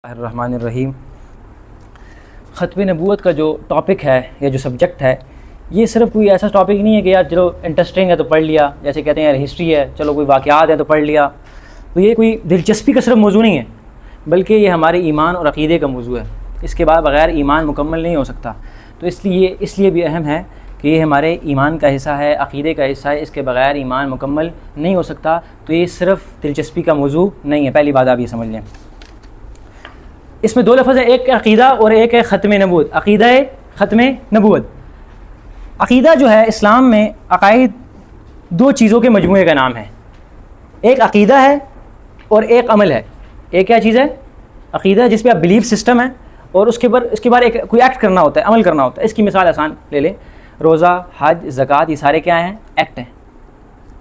الرحمن الرحیم۔ ختم نبوت کا جو ٹاپک ہے یا جو سبجیکٹ ہے، یہ صرف کوئی ایسا ٹاپک نہیں ہے کہ یار چلو انٹرسٹنگ ہے تو پڑھ لیا، جیسے کہتے ہیں یار ہسٹری ہے چلو کوئی واقعات ہیں تو پڑھ لیا، تو یہ کوئی دلچسپی کا صرف موضوع نہیں ہے، بلکہ یہ ہمارے ایمان اور عقیدے کا موضوع ہے۔ اس کے بعد بغیر ایمان مکمل نہیں ہو سکتا، تو اس لیے بھی اہم ہے کہ یہ ہمارے ایمان کا حصہ ہے، عقیدے کا حصہ ہے، اس کے بغیر ایمان مکمل نہیں ہو سکتا۔ تو یہ صرف دلچسپی کا موضوع نہیں ہے، پہلی بات آپ یہ سمجھ لیں۔ اس میں دو لفظ ہیں، ایک عقیدہ اور ایک ہے ختم نبوت۔ عقیدہ ختم نبوت، عقیدہ جو ہے اسلام میں عقائد دو چیزوں کے مجموعے کا نام ہے، ایک عقیدہ ہے اور ایک عمل ہے۔ ایک کیا چیز ہے؟ عقیدہ، جس پہ آپ بلیف سسٹم ہے، اور اس کے بعد ایک کوئی ایکٹ کرنا ہوتا ہے، عمل کرنا ہوتا ہے۔ اس کی مثال آسان لے لیں، روزہ، حج، زکوٰۃ، یہ سارے کیا ہیں؟ ایکٹ ہیں۔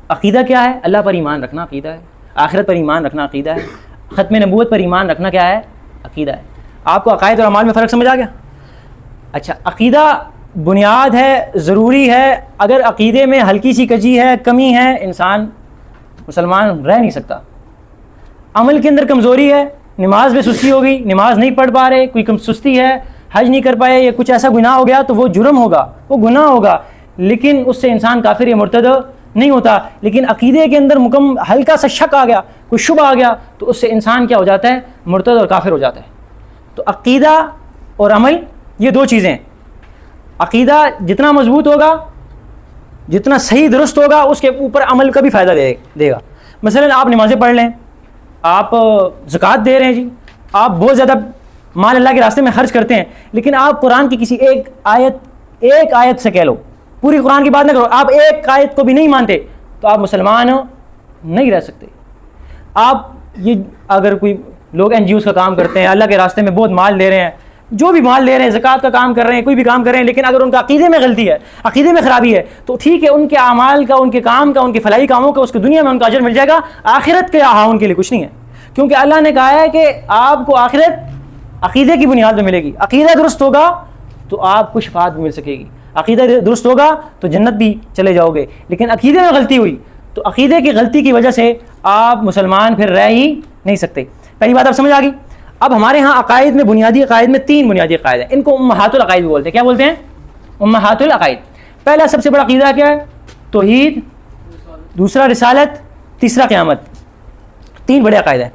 عقیدہ کیا ہے؟ اللہ پر ایمان رکھنا عقیدہ ہے، آخرت پر ایمان رکھنا عقیدہ ہے، ختم نبوت پر ایمان رکھنا کیا ہے؟ عقیدہ ہے۔ آپ کو عقائد اور اعمال میں فرق سمجھ آ گیا؟ اچھا، عقیدہ بنیاد ہے، ضروری ہے۔ اگر عقیدے میں ہلکی سی کجی ہے، کمی ہے، انسان مسلمان رہ نہیں سکتا۔ عمل کے اندر کمزوری ہے، نماز میں سستی ہوگی، نماز نہیں پڑھ پا رہے، کوئی کم سستی ہے، حج نہیں کر پائے، یا کچھ ایسا گناہ ہو گیا تو وہ جرم ہوگا، وہ گناہ ہوگا، لیکن اس سے انسان کافر یا مرتد نہیں ہوتا۔ لیکن عقیدے کے اندر ہلکا سا شک آ گیا، کوئی شبہ آ گیا، تو اس سے انسان کیا ہو جاتا ہے؟ مرتد اور کافر ہو جاتا ہے۔ تو عقیدہ اور عمل یہ دو چیزیں ہیں۔ عقیدہ جتنا مضبوط ہوگا، جتنا صحیح درست ہوگا، اس کے اوپر عمل کا بھی فائدہ دے گا۔ مثلا آپ نمازیں پڑھ لیں، آپ زکوٰۃ دے رہے ہیں، جی آپ بہت زیادہ مال اللہ کے راستے میں خرچ کرتے ہیں، لیکن آپ قرآن کی کسی ایک آیت سے کہہ لو، پوری قرآن کی بات نہ کرو، آپ ایک آیت کو بھی نہیں مانتے، تو آپ مسلمان نہیں رہ سکتے۔ آپ یہ اگر کوئی لوگ این جی اوز کا کام کرتے ہیں، اللہ کے راستے میں بہت مال دے رہے ہیں، جو بھی مال دے رہے ہیں، زکوٰۃ کا کام کر رہے ہیں، کوئی بھی کام کر رہے ہیں، لیکن اگر ان کا عقیدے میں غلطی ہے، عقیدے میں خرابی ہے، تو ٹھیک ہے، ان کے اعمال کا، ان کے کام کا، ان کے فلاحی کاموں کا اس کی دنیا میں ان کا اجر مل جائے گا، آخرت کے یہاں ان کے لیے کچھ نہیں ہے، کیونکہ اللہ نے کہا ہے کہ آپ کو آخرت عقیدے کی بنیاد پہ ملے گی۔ عقیدہ درست ہوگا تو آپ کو شفاعت بھی مل سکے گی، عقیدہ درست ہوگا تو جنت بھی چلے جاؤ گے، لیکن عقیدے میں غلطی ہوئی تو عقیدے کی غلطی کی وجہ سے آپ مسلمان پھر رہ ہی نہیں سکتے۔ پہلی بات آپ سمجھ آ گئی۔ اب ہمارے ہاں عقائد میں بنیادی عقائد میں تین بنیادی عقائد ہیں، ان کو امہات العقائد بھی بولتے ہیں۔ کیا بولتے ہیں؟ امہات العقائد۔ پہلا سب سے بڑا عقیدہ کیا ہے؟ توحید، دوسرا رسالت، تیسرا قیامت۔ تین بڑے عقائد ہیں۔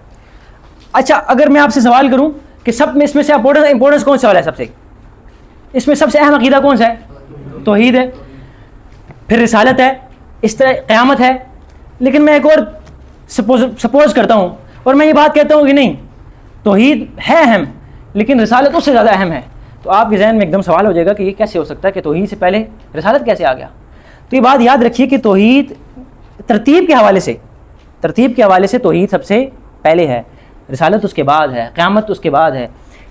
اچھا، اگر میں آپ سے سوال کروں کہ اس میں سے امپورٹنس کون سا والا ہے؟ سب سے اس میں سب سے اہم عقیدہ کون سا ہے؟ توحید ہے، پھر رسالت ہے، اس طرح قیامت ہے۔ لیکن میں ایک اور سپوز کرتا ہوں اور میں یہ بات کہتا ہوں کہ نہیں، توحید ہے اہم لیکن رسالت اس سے زیادہ اہم ہے، تو آپ کے ذہن میں ایک دم سوال ہو جائے گا کہ یہ کیسے ہو سکتا ہے کہ توحید سے پہلے رسالت کیسے آ گیا؟ تو یہ بات یاد رکھیے کہ توحید ترتیب کے حوالے سے توحید سب سے پہلے ہے، رسالت اس کے بعد ہے، قیامت اس کے بعد ہے،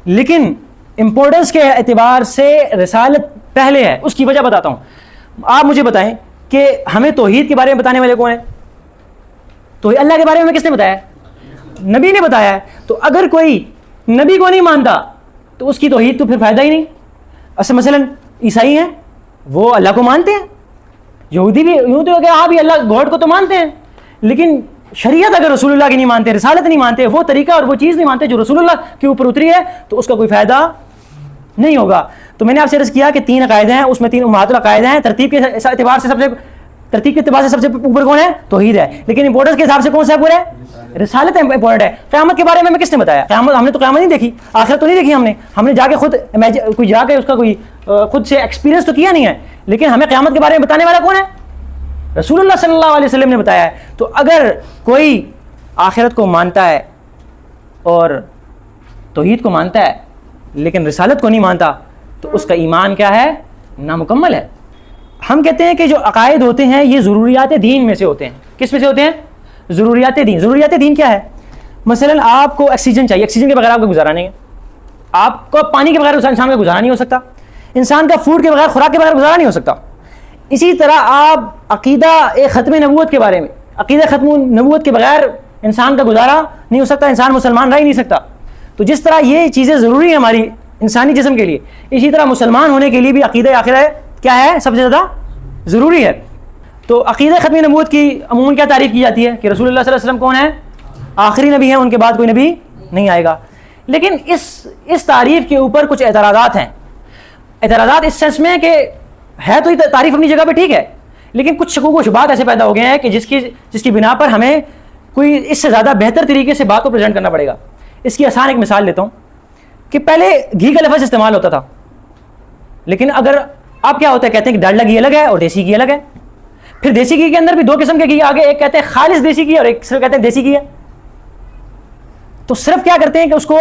لیکن امپورٹنس کے اعتبار سے رسالت پہلے ہے۔ اس کی وجہ بتاتا ہوں۔ آپ مجھے بتائیں کہ ہمیں توحید کے بارے میں بتانے والے کون ہیں؟ تو اللہ کے بارے میں کس نے بتایا؟ نبی نے بتایا ہے۔ تو اگر کوئی نبی کو نہیں مانتا تو اس کی توحید تو پھر فائدہ ہی نہیں۔ ایسے مثلا عیسائی ہیں، وہ اللہ کو مانتے ہیں، یہودی بھی یوں تو کہ ہاں بھی اللہ گاڈ کو تو مانتے ہیں، لیکن شریعت اگر رسول اللہ کی نہیں مانتے، رسالت نہیں مانتے، وہ طریقہ اور وہ چیز نہیں مانتے جو رسول اللہ کے اوپر اتری ہے، تو اس کا کوئی فائدہ نہیں ہوگا۔ تو میں نے آپ سے عرض کیا کہ تین عقائد ہیں، اس میں تین امہات العقائد ہیں۔ ترتیب کے اعتبار سے سب سے اوپر کون ہے؟ توحید ہے، لیکن امپورٹنس کے حساب سے کون سا اوپر ہے؟ رسالت امپورٹنٹ ہے۔ قیامت کے بارے میں کس نے بتایا؟ قیامت ہم نے تو قیامت نہیں دیکھی، آخرت تو نہیں دیکھی، ہم نے جا کے اس کا کوئی خود سے ایکسپیرینس تو کیا نہیں ہے، لیکن ہمیں قیامت کے بارے میں بتانے والا کون ہے؟ رسول اللہ صلی اللہ علیہ وسلم نے بتایا ہے۔ تو اگر کوئی آخرت کو مانتا ہے اور توحید کو مانتا ہے لیکن رسالت کو نہیں مانتا تو اس کا ایمان کیا ہے؟ نامکمل ہے۔ ہم کہتے ہیں کہ جو عقائد ہوتے ہیں یہ ضروریات دین میں سے ہوتے ہیں۔ کس میں سے ہوتے ہیں؟ ضروریات دین۔ ضروریات دین کیا ہے؟ مثلا آپ کو آکسیجن چاہیے، آکسیجن کے بغیر آپ کا گزارا نہیں ہے، آپ کو پانی کے بغیر انسان کا گزارا نہیں ہو سکتا، انسان کا فوڈ کے بغیر، خوراک کے بغیر گزارا نہیں ہو سکتا۔ اسی طرح آپ عقیدہ ختم نبوت کے بارے میں، عقیدہ ختم نبوت کے بغیر انسان کا گزارا نہیں ہو سکتا، انسان مسلمان رہ ہی نہیں سکتا۔ تو جس طرح یہ چیزیں ضروری ہیں ہماری انسانی جسم کے لیے، اسی طرح مسلمان ہونے کے لیے بھی عقیدہ آخرت کیا ہے؟ سب سے زیادہ ضروری ہے۔ تو عقیدہ ختم نبوت کی عموماً کیا تعریف کی جاتی ہے کہ رسول اللہ صلی اللہ علیہ وسلم کون ہے؟ آخری نبی ہیں، ان کے بعد کوئی نبی نہیں آئے گا۔ لیکن اس تعریف کے اوپر کچھ اعتراضات ہیں. اعتراضات اس سینس میں کہ ہے تو یہ تعریف اپنی جگہ پہ ٹھیک ہے, لیکن کچھ شکوک و شبہات ایسے پیدا ہو گئے ہیں کہ جس کی بنا پر ہمیں کوئی اس سے زیادہ بہتر طریقے سے بات کو پریزنٹ کرنا پڑے گا. اس کی آسان ایک مثال دیتا ہوں کہ پہلے گھی کا لفظ استعمال ہوتا تھا, لیکن اگر آپ کیا ہوتا ہے کہتے ہیں کہ ڈالڈا گھی الگ ہے اور دیسی گھی الگ ہے. پھر دیسی گھی کے اندر بھی دو قسم کے گھی آگے, ایک کہتے ہیں خالص دیسی گھی اور ایک صرف کہتے ہیں دیسی گھی ہے. تو صرف کیا کرتے ہیں کہ اس کو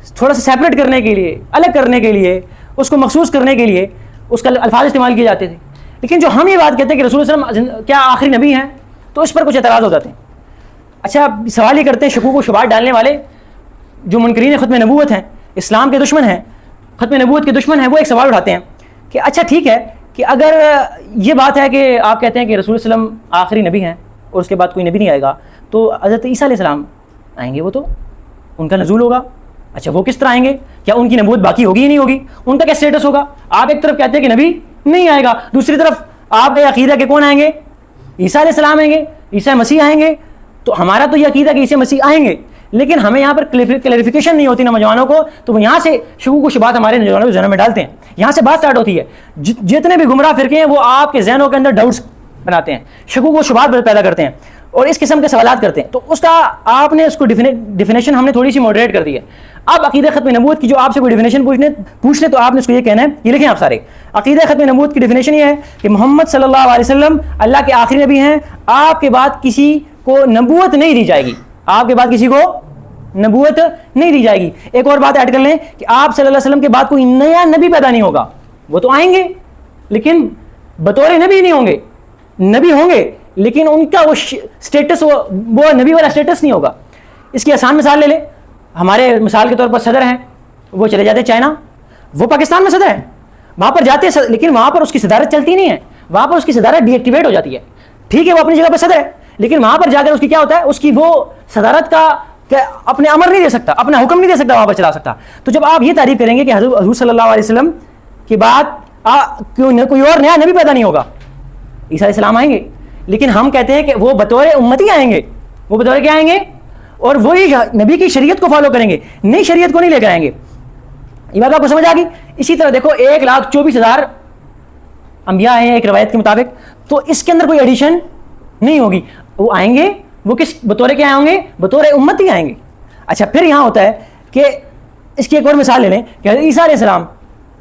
تھوڑا سا سیپریٹ کرنے کے لیے, الگ کرنے کے لیے, اس کو مخصوص کرنے کے لیے اس کا الفاظ استعمال کیے جاتے تھے. لیکن جو ہم یہ بات کہتے ہیں کہ رسول صلی اللہ علیہ وسلم کیا آخری نبی ہیں, تو اس پر کچھ اعتراض ہو جاتے ہیں. اچھا سوال یہ کرتے ہیں شکوک و شبہات ڈالنے والے جو منکرین ختم نبوت ہیں, اسلام کے دشمن ہیں, ختم نبوت کے دشمن ہیں, وہ ایک سوال اٹھاتے ہیں کہ اچھا ٹھیک ہے کہ اگر یہ بات ہے کہ آپ کہتے ہیں کہ رسول صلی اللہ علیہ وسلم آخری نبی ہیں اور اس کے بعد کوئی نبی نہیں آئے گا, تو حضرت عیسیٰ علیہ السلام آئیں گے, وہ تو ان کا نزول ہوگا. اچھا وہ کس طرح آئیں گے, کیا ان کی نبوت باقی ہوگی یا نہیں ہوگی, ان کا کیا اسٹیٹس ہوگا؟ آپ ایک طرف کہتے ہیں کہ نبی نہیں آئے گا, دوسری طرف آپ کے عقیدہ کہ کون آئیں گے, عیسیٰ علیہ السلام آئیں گے, عیسیٰ مسیح آئیں گے. تو ہمارا تو یہ عقیدہ کہ عیسیٰ مسیح آئیں گے, لیکن ہمیں یہاں پر کلیریفیکیشن نہیں ہوتی نوجوانوں کو, تو وہ یہاں سے شکوک و شبہات ہمارے نوجوانوں کے ذہنوں میں ڈالتے ہیں. یہاں سے بات سٹارٹ ہوتی ہے. جتنے بھی گمراہ فرقے ہیں وہ آپ کے ذہنوں کے اندر ڈاؤٹس بناتے ہیں, شکوک و شبہات پیدا کرتے ہیں اور اس قسم کے سوالات کرتے ہیں. تو اس کا آپ نے اس کو ڈیفینیشن ہم نے تھوڑی سی ماڈریٹ کر دی ہے. اب عقیدہ ختم نبوت کی جو آپ سے کوئی ڈیفینیشن پوچھ لیں تو آپ نے اس کو یہ کہنا ہے, یہ لکھیں آپ سارے, عقیدہ ختم نبوت کی ڈیفینیشن یہ ہے کہ محمد صلی اللہ علیہ وسلم اللہ کے آخری نبی ہیں, آپ کے بعد کسی کو نبوت نہیں دی جائے گی, آپ کے بعد کسی کو نبوت نہیں دی جائے گی. ایک اور بات ایڈ کر لیں کہ آپ صلی اللہ علیہ وسلم کے بعد کوئی نیا نبی پیدا نہیں ہوگا. وہ تو آئیں گے لیکن بطور نبی نہیں ہوں گے, نبی ہوں گے لیکن ان کا وہ سٹیٹس وہ نبی والا سٹیٹس نہیں ہوگا. اس کی آسان مثال لے لیں, ہمارے مثال کے طور پر صدر ہیں, وہ چلے جاتے ہیں چائنا, وہ پاکستان میں صدر ہے, وہاں پر جاتے ہیں لیکن وہاں پر اس کی صدارت چلتی نہیں ہے, وہاں پر اس کی صدارت ڈی ایکٹیویٹ ہو جاتی ہے. ٹھیک ہے وہ اپنی جگہ پر صدر ہے, لیکن وہاں پر جا کر اس کی کیا ہوتا ہے, اس کی وہ صدارت کا اپنے امر نہیں دے سکتا, اپنا حکم نہیں دے سکتا, وہاں پر چلا سکتا. تو جب آپ یہ تعریف کریں گے کہ حضور صلی اللہ علیہ وسلم کے بعد کوئی اور نیا نبی پیدا نہیں ہوگا, عیسیٰ علیہ السلام آئیں گے, لیکن ہم کہتے ہیں کہ وہ بطور امتی آئیں گے, وہ بطور کیا آئیں گے, اور وہی نبی کی شریعت کو فالو کریں گے, نئی شریعت کو نہیں لے کر آئیں گے. یہ بات آپ کو سمجھ آ گئی. اسی طرح دیکھو 1,24,000 انبیاء ہیں ایک روایت کے مطابق, تو اس کے اندر کوئی ایڈیشن نہیں ہوگی. وہ آئیں گے, وہ کس بطور کیا آئیں گے, بطور امتی آئیں گے. اچھا پھر یہاں ہوتا ہے کہ اس کی ایک اور مثال لے لیں کہ عیسیٰ علیہ السلام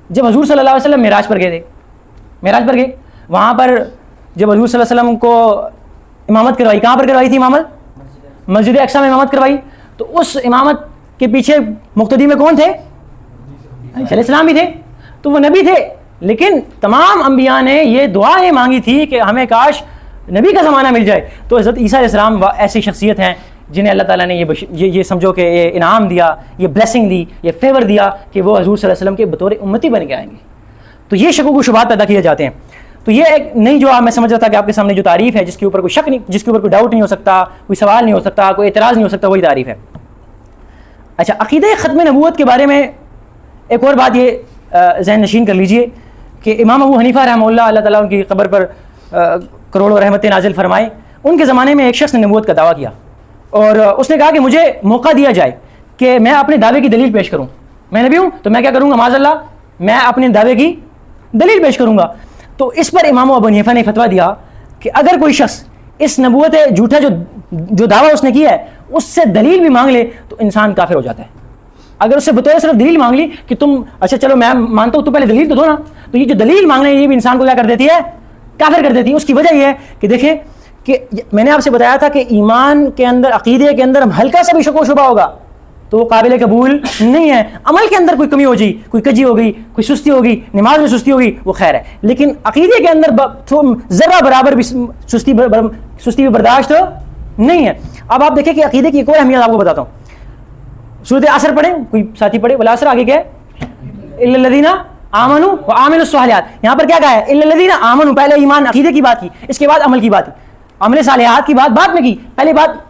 جب حضور صلی اللہ علیہ وسلم معراج پر گئے تھے, معراج پر گئے, وہاں پر جب حضور صلی اللہ علیہ وسلم کو امامت کروائی, کہاں پر کروائی تھی امامت, مسجد اقصیٰ میں امامت کروائی. تو اس امامت کے پیچھے مقتدی میں کون تھے, عیسیٰ علیہ السلام بھی تھے, تو وہ نبی تھے. لیکن تمام انبیاء نے یہ دعا یہ مانگی تھی کہ ہمیں کاش نبی کا زمانہ مل جائے. تو حضرت عیسیٰ علیہ السلام ایسی شخصیت ہیں جنہیں اللہ تعالیٰ نے یہ سمجھو کہ یہ انعام دیا, یہ بلیسنگ دی, یہ فیور دیا کہ وہ حضور صلی اللہ علیہ وسلم کے بطور امتی بن کے آئیں گے. تو یہ شکوک و شبہات پیدا کیے جاتے ہیں. تو یہ ایک نئی جو میں سمجھ رہا تھا کہ آپ کے سامنے جو تعریف ہے جس کے اوپر کوئی شک نہیں, جس کے اوپر کوئی ڈاؤٹ نہیں ہو سکتا, کوئی سوال نہیں ہو سکتا, کوئی اعتراض نہیں ہو سکتا, وہی تعریف ہے. اچھا عقیدہ ختم نبوت کے بارے میں ایک اور بات یہ ذہن نشین کر لیجئے کہ امام ابو حنیفہ رحمہ اللہ, اللہ تعالیٰ ان کی قبر پر کروڑوں رحمتیں نازل فرمائے, ان کے زمانے میں ایک شخص نے نبوت کا دعویٰ کیا اور اس نے کہا کہ مجھے موقع دیا جائے کہ میں اپنے دعوے کی دلیل پیش کروں. میں نبی ہوں تو میں کیا کروں گا, معاذ اللہ میں اپنے دعوے کی دلیل پیش کروں گا. تو اس پر امام ابو حنیفہ نے فتویٰ دیا کہ اگر کوئی شخص اس نبوت جھوٹا جو دعویٰ اس نے کیا ہے اس سے دلیل بھی مانگ لے تو انسان کافر ہو جاتا ہے. اگر اس سے بطور صرف دلیل مانگ لی کہ تم اچھا چلو میں مانتا ہوں تو پہلے دلیل تو دو نا, تو یہ جو دلیل مانگنا ہے یہ بھی انسان کو کیا کر دیتی ہے, کافر کر دیتی ہے. اس کی وجہ یہ ہے کہ دیکھیں کہ میں نے آپ سے بتایا تھا کہ ایمان کے اندر, عقیدے کے اندر ہلکا سا بھی شک و شبہ ہوگا تو وہ قابل قبول نہیں ہے. عمل کے اندر کوئی کمی ہو جی, کوئی کجی ہو گئی, کوئی سستی ہوگی, نماز میں سستی ہوگی, وہ خیر ہے, لیکن عقیدے کے اندر ذرہ برابر بھی سستی بھی برداشت نہیں ہے. اب آپ دیکھیں کہ عقیدے کی ایک اور اہمیت آپ کو بتاتا ہوں. سورۃ عصر پڑھیں, کوئی ساتھی پڑھے, والعصر آگے کیا ہے, الا الذین آمنوا وعملوا الصالحات. یہاں پر کیا کہا ہے, الا الذین آمنوا, پہلے ایمان عقیدے کی بات کی, اس کے بعد عمل کی بات کی, عمل صالحات کی بات بعد میں کی, پہلے بات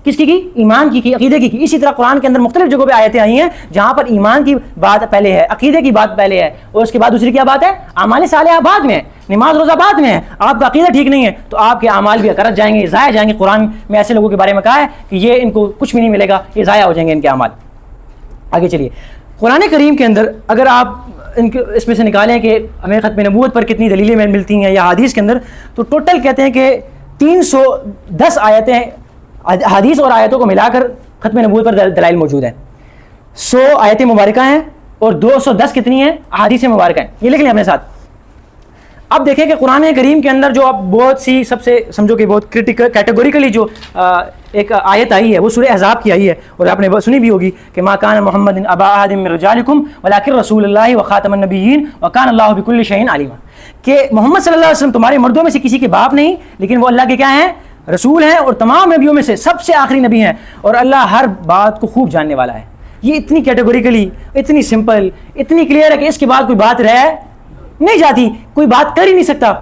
کس کی ایمان کی عقیدے کی. اسی طرح قرآن کے اندر مختلف جگہوں پہ آیتیں آئی ہیں جہاں پر ایمان کی بات پہلے ہے, عقیدے کی بات پہلے ہے, اور اس کے بعد دوسری کیا بات ہے, اعمال صالحہ بعد میں ہے, نماز روزہ بعد میں ہے. آپ کا عقیدہ ٹھیک نہیں ہے تو آپ کے اعمال بھی اکرت جائیں گے, ضائع جائیں گے. قرآن میں ایسے لوگوں کے بارے میں کہا ہے کہ یہ ان کو کچھ بھی نہیں ملے گا, یہ ضائع ہو جائیں گے ان کے اعمال. آگے چلیے. قرآن کریم کے اندر اگر آپ اس میں سے نکالیں کہ ہمیں ختم نبوت پر کتنی دلیلیں ملتی ہیں یا حدیث کے اندر, تو ٹوٹل کہتے ہیں کہ 310 آیتیں حدیث اور آیتوں کو ملا کر ختم نبوت پر دلائل موجود ہیں. 100 آیتیں مبارکہ ہیں اور 210 کتنی ہیں احادیث مبارکہ ہیں. یہ لکھ لیں اپنے ساتھ. اب دیکھیں کہ قرآن کریم کے اندر جو اب بہت سی سب سے سمجھو کہ بہت کیٹیگوریکلی جو ایک آیت آئی ہے وہ سورہ احزاب کی آئی ہے, اور آپ نے سنی بھی ہوگی کہ ما کان محمد ابا احد من رجالکم ولکن رسول اللہ وخاتم النبیین وکان اللہ بکل شیء علیما, کہ محمد صلی اللہ علیہ وسلم تمہارے مردوں میں سے کسی کے باپ نہیں, لیکن وہ اللہ کے کیا ہیں, رسول ہیں, اور تمام نبیوں میں سے سب سے آخری نبی ہیں, اور اللہ ہر بات کو خوب جاننے والا ہے. یہ اتنی کیٹیگوریکلی, اتنی سمپل, اتنی کلیئر ہے کہ اس کے بعد کوئی بات رہ نہیں جاتی, کوئی بات کر ہی نہیں سکتا.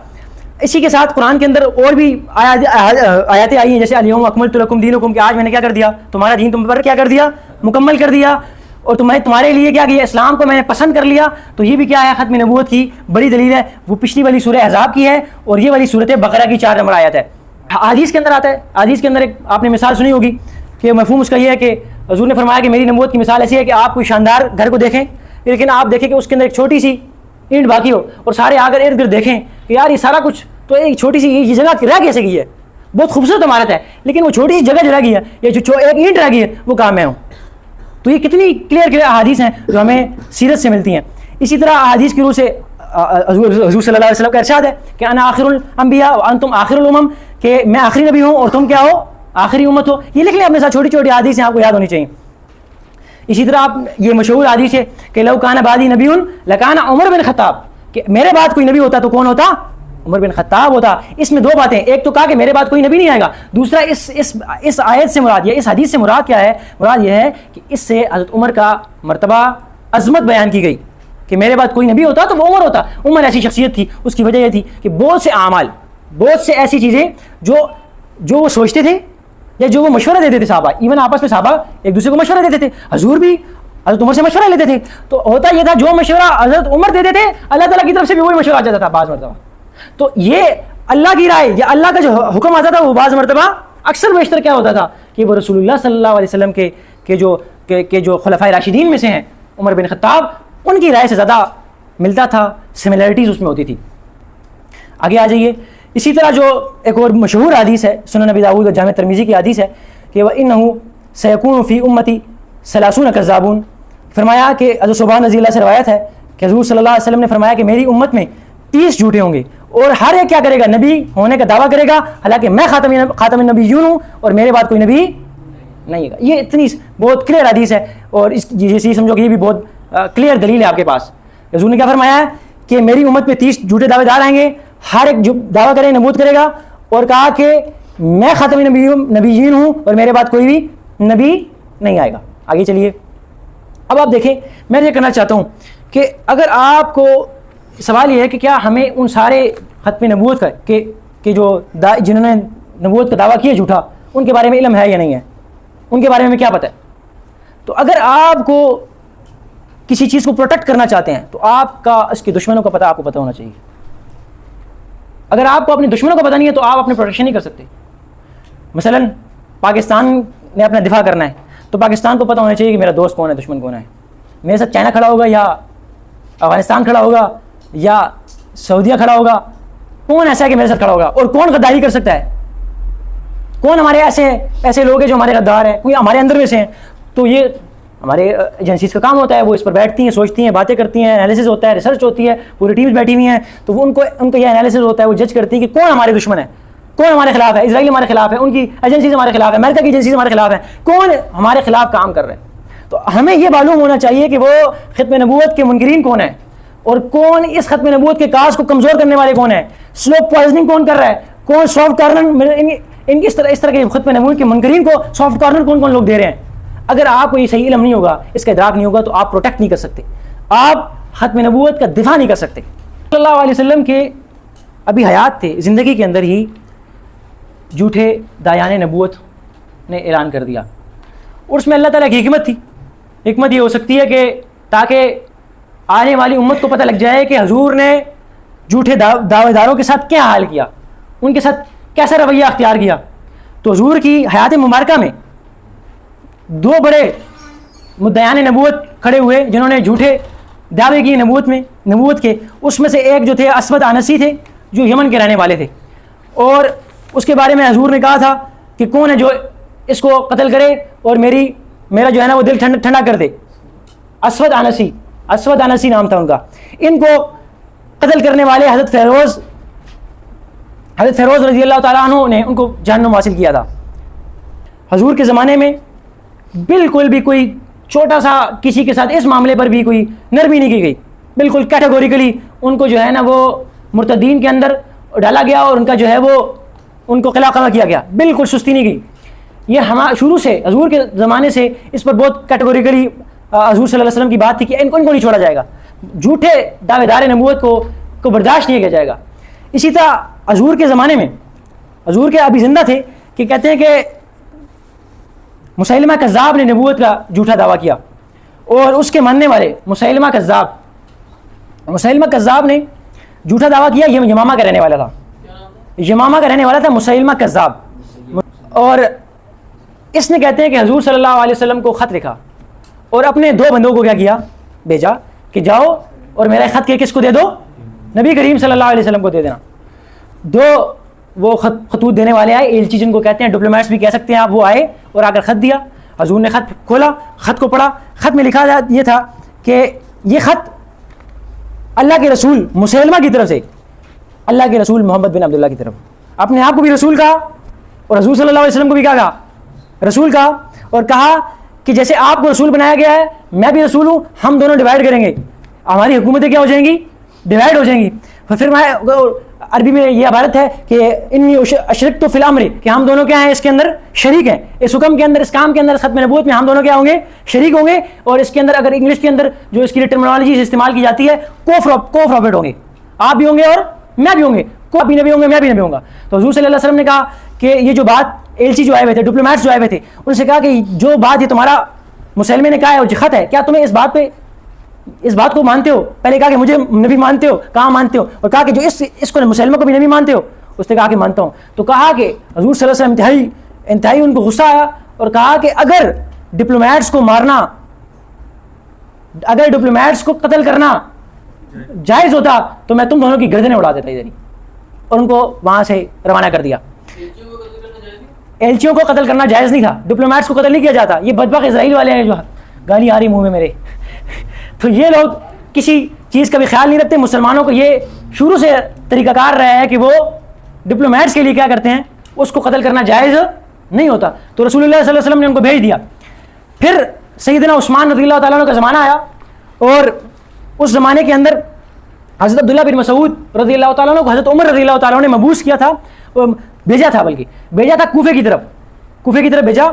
اسی کے ساتھ قرآن کے اندر اور بھی آیاتیں آئی ہیں, جیسے الیوم اکملت لکم دینکم, کہ آج میں نے کیا کر دیا, تمہارا دین تم پر کیا کر دیا, مکمل کر دیا, اور تمہارے لیے کیا کیا, اسلام کو میں نے پسند کر لیا. تو یہ بھی کیا ہے, ختم نبوت کی بڑی دلیل ہے. وہ پچھلی والی سورہ احزاب کی ہے اور یہ والی سورت بقرہ کی 4 نمبر آیت ہے. حدیث کے اندر آتا ہے, حدیث کے اندر ایک آپ نے مثال سنی ہوگی کہ مفہوم اس کا یہ ہے کہ حضور نے فرمایا کہ میری نبوت کی مثال ایسی ہے کہ آپ کوئی شاندار گھر کو دیکھیں, لیکن آپ دیکھیں کہ اس کے اندر ایک چھوٹی سی اینٹ باقی ہو, اور سارے آ کر ارد گرد دیکھیں کہ یار یہ سارا کچھ تو ایک چھوٹی سی یہ جگہ رہ کیسے گئی ہے, بہت خوبصورت عمارت ہے, لیکن وہ چھوٹی سی جگہ جو رہ گئی ہے, یہ جو ایک اینٹ رہ گئی ہے, وہ کہاں میں ہوں. تو یہ کتنی کلیئر احادیث ہیں جو ہمیں سیرت سے ملتی ہیں. اسی طرح احادیث کی روح سے حضور صلی اللہ علیہ وسلم کا ارشاد ہے کہ انا آخر الانبیاء وانتم آخر الامم, کہ میں آخری نبی ہوں اور تم کیا ہو, آخری امت ہو. یہ لکھ لیں اپنے ساتھ, چھوٹی چھوٹی حدیث ہیں, آپ کو یاد ہونی چاہیے. اسی طرح آپ یہ مشہور حدیث ہے کہ لو کان بعدی نبی لکان عمر بن خطاب, کہ میرے بعد کوئی نبی ہوتا تو کون ہوتا, عمر بن خطاب ہوتا. اس میں 2 باتیں, ایک تو کہا کہ میرے بعد کوئی نبی نہیں آئے گا, دوسرا اس آیت سے مراد یا اس حدیث سے مراد کیا ہے, مراد یہ ہے کہ اس سے حضرت عمر کا مرتبہ عظمت بیان کی گئی کہ میرے بعد کوئی نبی ہوتا تو وہ عمر ہوتا. عمر ایسی شخصیت تھی, اس کی وجہ یہ تھی کہ بہت سے اعمال, بہت سے ایسی چیزیں جو وہ سوچتے تھے یا جو وہ مشورہ دیتے تھے صحابہ, ایون آپس میں صحابہ ایک دوسرے کو مشورہ دیتے تھے, حضور بھی حضرت عمر سے مشورہ لیتے تھے. تو ہوتا یہ تھا جو مشورہ حضرت عمر دیتے تھے, اللہ تعالیٰ کی طرف سے بھی وہی مشورہ آ جاتا تھا بعض مرتبہ. تو یہ اللہ کی رائے یا اللہ کا جو حکم آتا تھا وہ بعض مرتبہ اکثر بیشتر کیا ہوتا تھا کہ وہ رسول اللہ صلی اللہ علیہ وسلم کے جو خلفائے راشدین میں سے ہیں عمر بن خطاب, ان کی رائے سے زیادہ ملتا تھا, سملیرٹیز اس میں ہوتی تھی. آگے آ جائیے. اسی طرح جو ایک اور مشہور حدیث ہے سنن نبی داؤد اور جامع ترمذی کی حدیث ہے کہ وَإِنَّهُ سَيَكُونُ فِي أُمَّتِي 30 كَذَّابُونَ, فرمایا کہ حضرت صبحان رضی اللہ سے روایت ہے کہ حضور صلی اللہ علیہ وسلم نے فرمایا کہ میری امت میں 30 جھوٹے ہوں گے, اور ہر ایک کیا کرے گا, نبی ہونے کا دعویٰ کرے گا, حالانکہ میں خاتم النبیون ہوں اور میرے بعد کوئی نبی نہیں ہوگا. یہ اتنی بہت کلیئر حدیث ہے, اور اس جیسی سمجھو کہ یہ بھی بہت کلیئر دلیل ہے آپ کے پاس. حضور نے کیا فرمایا ہے کہ میری امت میں 30 جھوٹے دعوے دار آئیں گے, ہر ایک جو دعویٰ کرے نبوت کرے گا, اور کہا کہ میں خاتم نبیین ہوں اور میرے بعد کوئی بھی نبی نہیں آئے گا. آگے چلیے. اب آپ دیکھیں, میں یہ کرنا چاہتا ہوں کہ اگر آپ کو سوال یہ ہے کہ کیا ہمیں ان سارے ختم نبوت کا کہ جو جنہوں نے نبوت کا دعویٰ کیا جھوٹا, ان کے بارے میں علم ہے یا نہیں ہے, ان کے بارے میں کیا پتہ ہے. تو اگر آپ کو کسی چیز کو پروٹیکٹ کرنا چاہتے ہیں تو آپ کا اس کے دشمنوں کا پتہ آپ کو پتہ ہونا چاہیے. اگر آپ کو اپنے دشمنوں کا پتہ نہیں ہے تو آپ اپنے پروٹیکشن نہیں کر سکتے. مثلا پاکستان نے اپنا دفاع کرنا ہے تو پاکستان کو پتہ ہونا چاہیے کہ میرا دوست کون ہے, دشمن کون ہے. میرے ساتھ چائنا کھڑا ہوگا یا افغانستان کھڑا ہوگا یا سعودیہ کھڑا ہوگا, کون ایسا ہے کہ میرے ساتھ کھڑا ہوگا, اور کون غداری کر سکتا ہے, کون ہمارے ایسے لوگ ہیں جو ہمارے غدار ہیں, کوئی ہمارے اندر میں سے ہیں. تو یہ ہمارے ایجنسیز کا کام ہوتا ہے, وہ اس پر بیٹھتی ہیں, سوچتی ہیں, باتیں کرتی ہیں, انالیسس ہوتا ہے, ریسرچ ہوتی ہے, پوری ٹیمز بیٹھی ہوئی ہیں, تو وہ ان کا یہ انالیسس ہوتا ہے, وہ جج کرتی ہیں کہ کون ہمارے دشمن ہے, کون ہمارے خلاف ہے. اسرائیل ہمارے خلاف ہے, ان کی ایجنسیز ہمارے خلاف ہے, امریکہ کی ایجنسیز ہمارے خلاف ہیں, کون ہمارے خلاف کام کر رہے ہیں. تو ہمیں یہ معلوم ہونا چاہیے کہ وہ ختم نبوت کے منکرین کون ہیں, اور کون اس ختم نبوت کے کاز کو کمزور کرنے والے کون ہیں, سلو پوائزننگ کون کر رہا ہے, کون سافٹ کارنر, ان کی اس طرح کے ختم نبوت کے منکرین کو سافٹ کارنر کون لوگ دے رہے ہیں. اگر آپ کو یہ صحیح علم نہیں ہوگا, اس کا ادراک نہیں ہوگا, تو آپ پروٹیکٹ نہیں کر سکتے, آپ ختم نبوت کا دفاع نہیں کر سکتے. صلی اللہ علیہ وسلم کے ابھی حیات تھے, زندگی کے اندر ہی جھوٹے دایان نبوت نے اعلان کر دیا, اور اس میں اللہ تعالیٰ کی حکمت تھی. حکمت یہ ہو سکتی ہے کہ تاکہ آنے والی امت کو پتہ لگ جائے کہ حضور نے جھوٹے دعوے داروں کے ساتھ کیا حال کیا, ان کے ساتھ کیسا رویہ اختیار کیا. تو حضور کی حیات مبارکہ میں 2 بڑے مدعیان نبوت کھڑے ہوئے جنہوں نے جھوٹے دعوے کیے نبوت کے. اس میں سے ایک جو تھے اسود عنسی تھے جو یمن کے رہنے والے تھے, اور اس کے بارے میں حضور نے کہا تھا کہ کون ہے جو اس کو قتل کرے اور میرا جو ہے نا وہ دل ٹھنڈا کر دے. اسود عنسی نام تھا ان کا. ان کو قتل کرنے والے حضرت فیروز رضی اللہ تعالیٰ عنہ نے ان کو جہنم حاصل کیا تھا. حضور کے زمانے میں بالکل بھی کوئی چھوٹا سا کسی کے ساتھ اس معاملے پر بھی کوئی نرمی نہیں کی گئی. بالکل کیٹیگوریکلی ان کو جو ہے نا وہ مرتدین کے اندر ڈالا گیا اور ان کا جو ہے وہ ان کو قلع قمع کیا گیا. بالکل سستی نہیں گئی. یہ شروع سے حضور کے زمانے سے اس پر بہت کیٹیگوریکلی حضور صلی اللہ علیہ وسلم کی بات تھی کہ ان کو نہیں چھوڑا جائے گا. جھوٹے دعوے دار نبوت کو برداشت نہیں کیا جائے گا. اسی طرح حضور کے زمانے میں حضور کے ابھی زندہ تھے کہ کہتے ہیں کہ مسیلمہ کذاب نے نبوت کا جھوٹا دعویٰ کیا, اور اس کے ماننے والے مسیلمہ کذاب نے جھوٹا دعویٰ کیا. یہ یمامہ کا رہنے والا تھا. یمامہ کا رہنے والا تھا مسیلمہ کذاب. اور اس نے کہتے ہیں کہ حضور صلی اللہ علیہ وسلم کو خط لکھا اور اپنے 2 بندوں کو کیا بھیجا کہ جاؤ اور میرا خط کس کو دے دو, نبی کریم صلی اللہ علیہ وسلم کو دے دینا. 2 وہ خطوط دینے والے آئے, ایلچی جن کو کہتے ہیں, ڈپلومیٹس بھی کہہ سکتے ہیں آپ. وہ آئے اور آ کر خط دیا. حضور نے خط کھولا, خط کو پڑھا. خط میں لکھا یہ تھا کہ یہ خط اللہ کے رسول مسیلمہ کی طرف سے, اللہ کے رسول محمد بن عبداللہ کی طرف. اپنے آپ کو بھی رسول کہا اور حضور صلی اللہ علیہ وسلم کو بھی کیا کہا, رسول کہا, اور کہا کہ جیسے آپ کو رسول بنایا گیا ہے میں بھی رسول ہوں, ہم دونوں ڈیوائڈ کریں گے, ہماری حکومتیں کیا ہو جائیں گی, ڈیوائڈ ہو جائیں گی. پھر میں عربی میں یہ عبارت ہے کہ انی اشرکت فی الامر, کہ ہم دونوں کیا ہیں اس کے اندر شریک ہیں, اس حکم کے اندر, اس کام کے اندر, ختم نبوت میں ہم دونوں کیا ہوں گے, شریک ہوں گے. اور اس کے اندر اگر انگلش کے اندر جو اس کی ٹرمنالوجی استعمال کی جاتی ہے کو پروفٹ ہوں گے, آپ بھی ہوں گے اور میں بھی ہوں گے, آپ بھی نبی ہوں گے میں بھی نبی ہوں گا. تو حضور صلی اللہ علیہ وسلم نے کہا کہ یہ جو بات ایلچی جو آئے ہوئے تھے, ڈپلومیٹس جو آئے ہوئے تھے, ان سے کہا کہ جو بات یہ تمہارا مسلمے نے کہا ہے وہ خط ہے, کیا تمہیں اس بات کو مانتے ہو؟ پہلے کہا کہ مجھے نبی مانتے ہو, کہاں مانتے ہو؟ اور کہا کہ جو اس کو مسلمہ کو بھی نبی مانتے ہو؟ اس نے کہا کہ مانتا ہوں. تو کہا کہ حضور صلی اللہ علیہ وسلم انتہائی ان کو غصہ آیا اور کہا کہ اگر ڈپلومیٹس کو مارنا, اگر ڈپلومیٹس کو قتل کرنا جائز ہوتا تو میں تم دونوں کی گردنیں اڑا دیتا ادھر ہی, اور ان کو وہاں سے روانہ کر دیا. ایلچیوں کو قتل کرنا جائز نہیں تھا, ڈپلومیٹس کو قتل نہیں کیا جاتا. یہ بدبخت اسرائیل والے ہیں جو گالی آ رہی منہ میں میرے, تو یہ لوگ کسی چیز کا بھی خیال نہیں رکھتے. مسلمانوں کو یہ شروع سے طریقہ کار رہا ہے کہ وہ ڈپلومیٹس کے لیے کیا کرتے ہیں, اس کو قتل کرنا جائز نہیں ہوتا. تو رسول اللہ صلی اللہ علیہ وسلم نے ان کو بھیج دیا. پھر سیدنا عثمان رضی اللہ تعالیٰ عنہ کا زمانہ آیا, اور اس زمانے کے اندر حضرت عبداللہ بن مسعود رضی اللہ تعالیٰ عنہ کو حضرت عمر رضی اللہ تعالیٰ عنہ نے مبعوث کیا تھا, بھیجا تھا کوفے کی طرف بھیجا.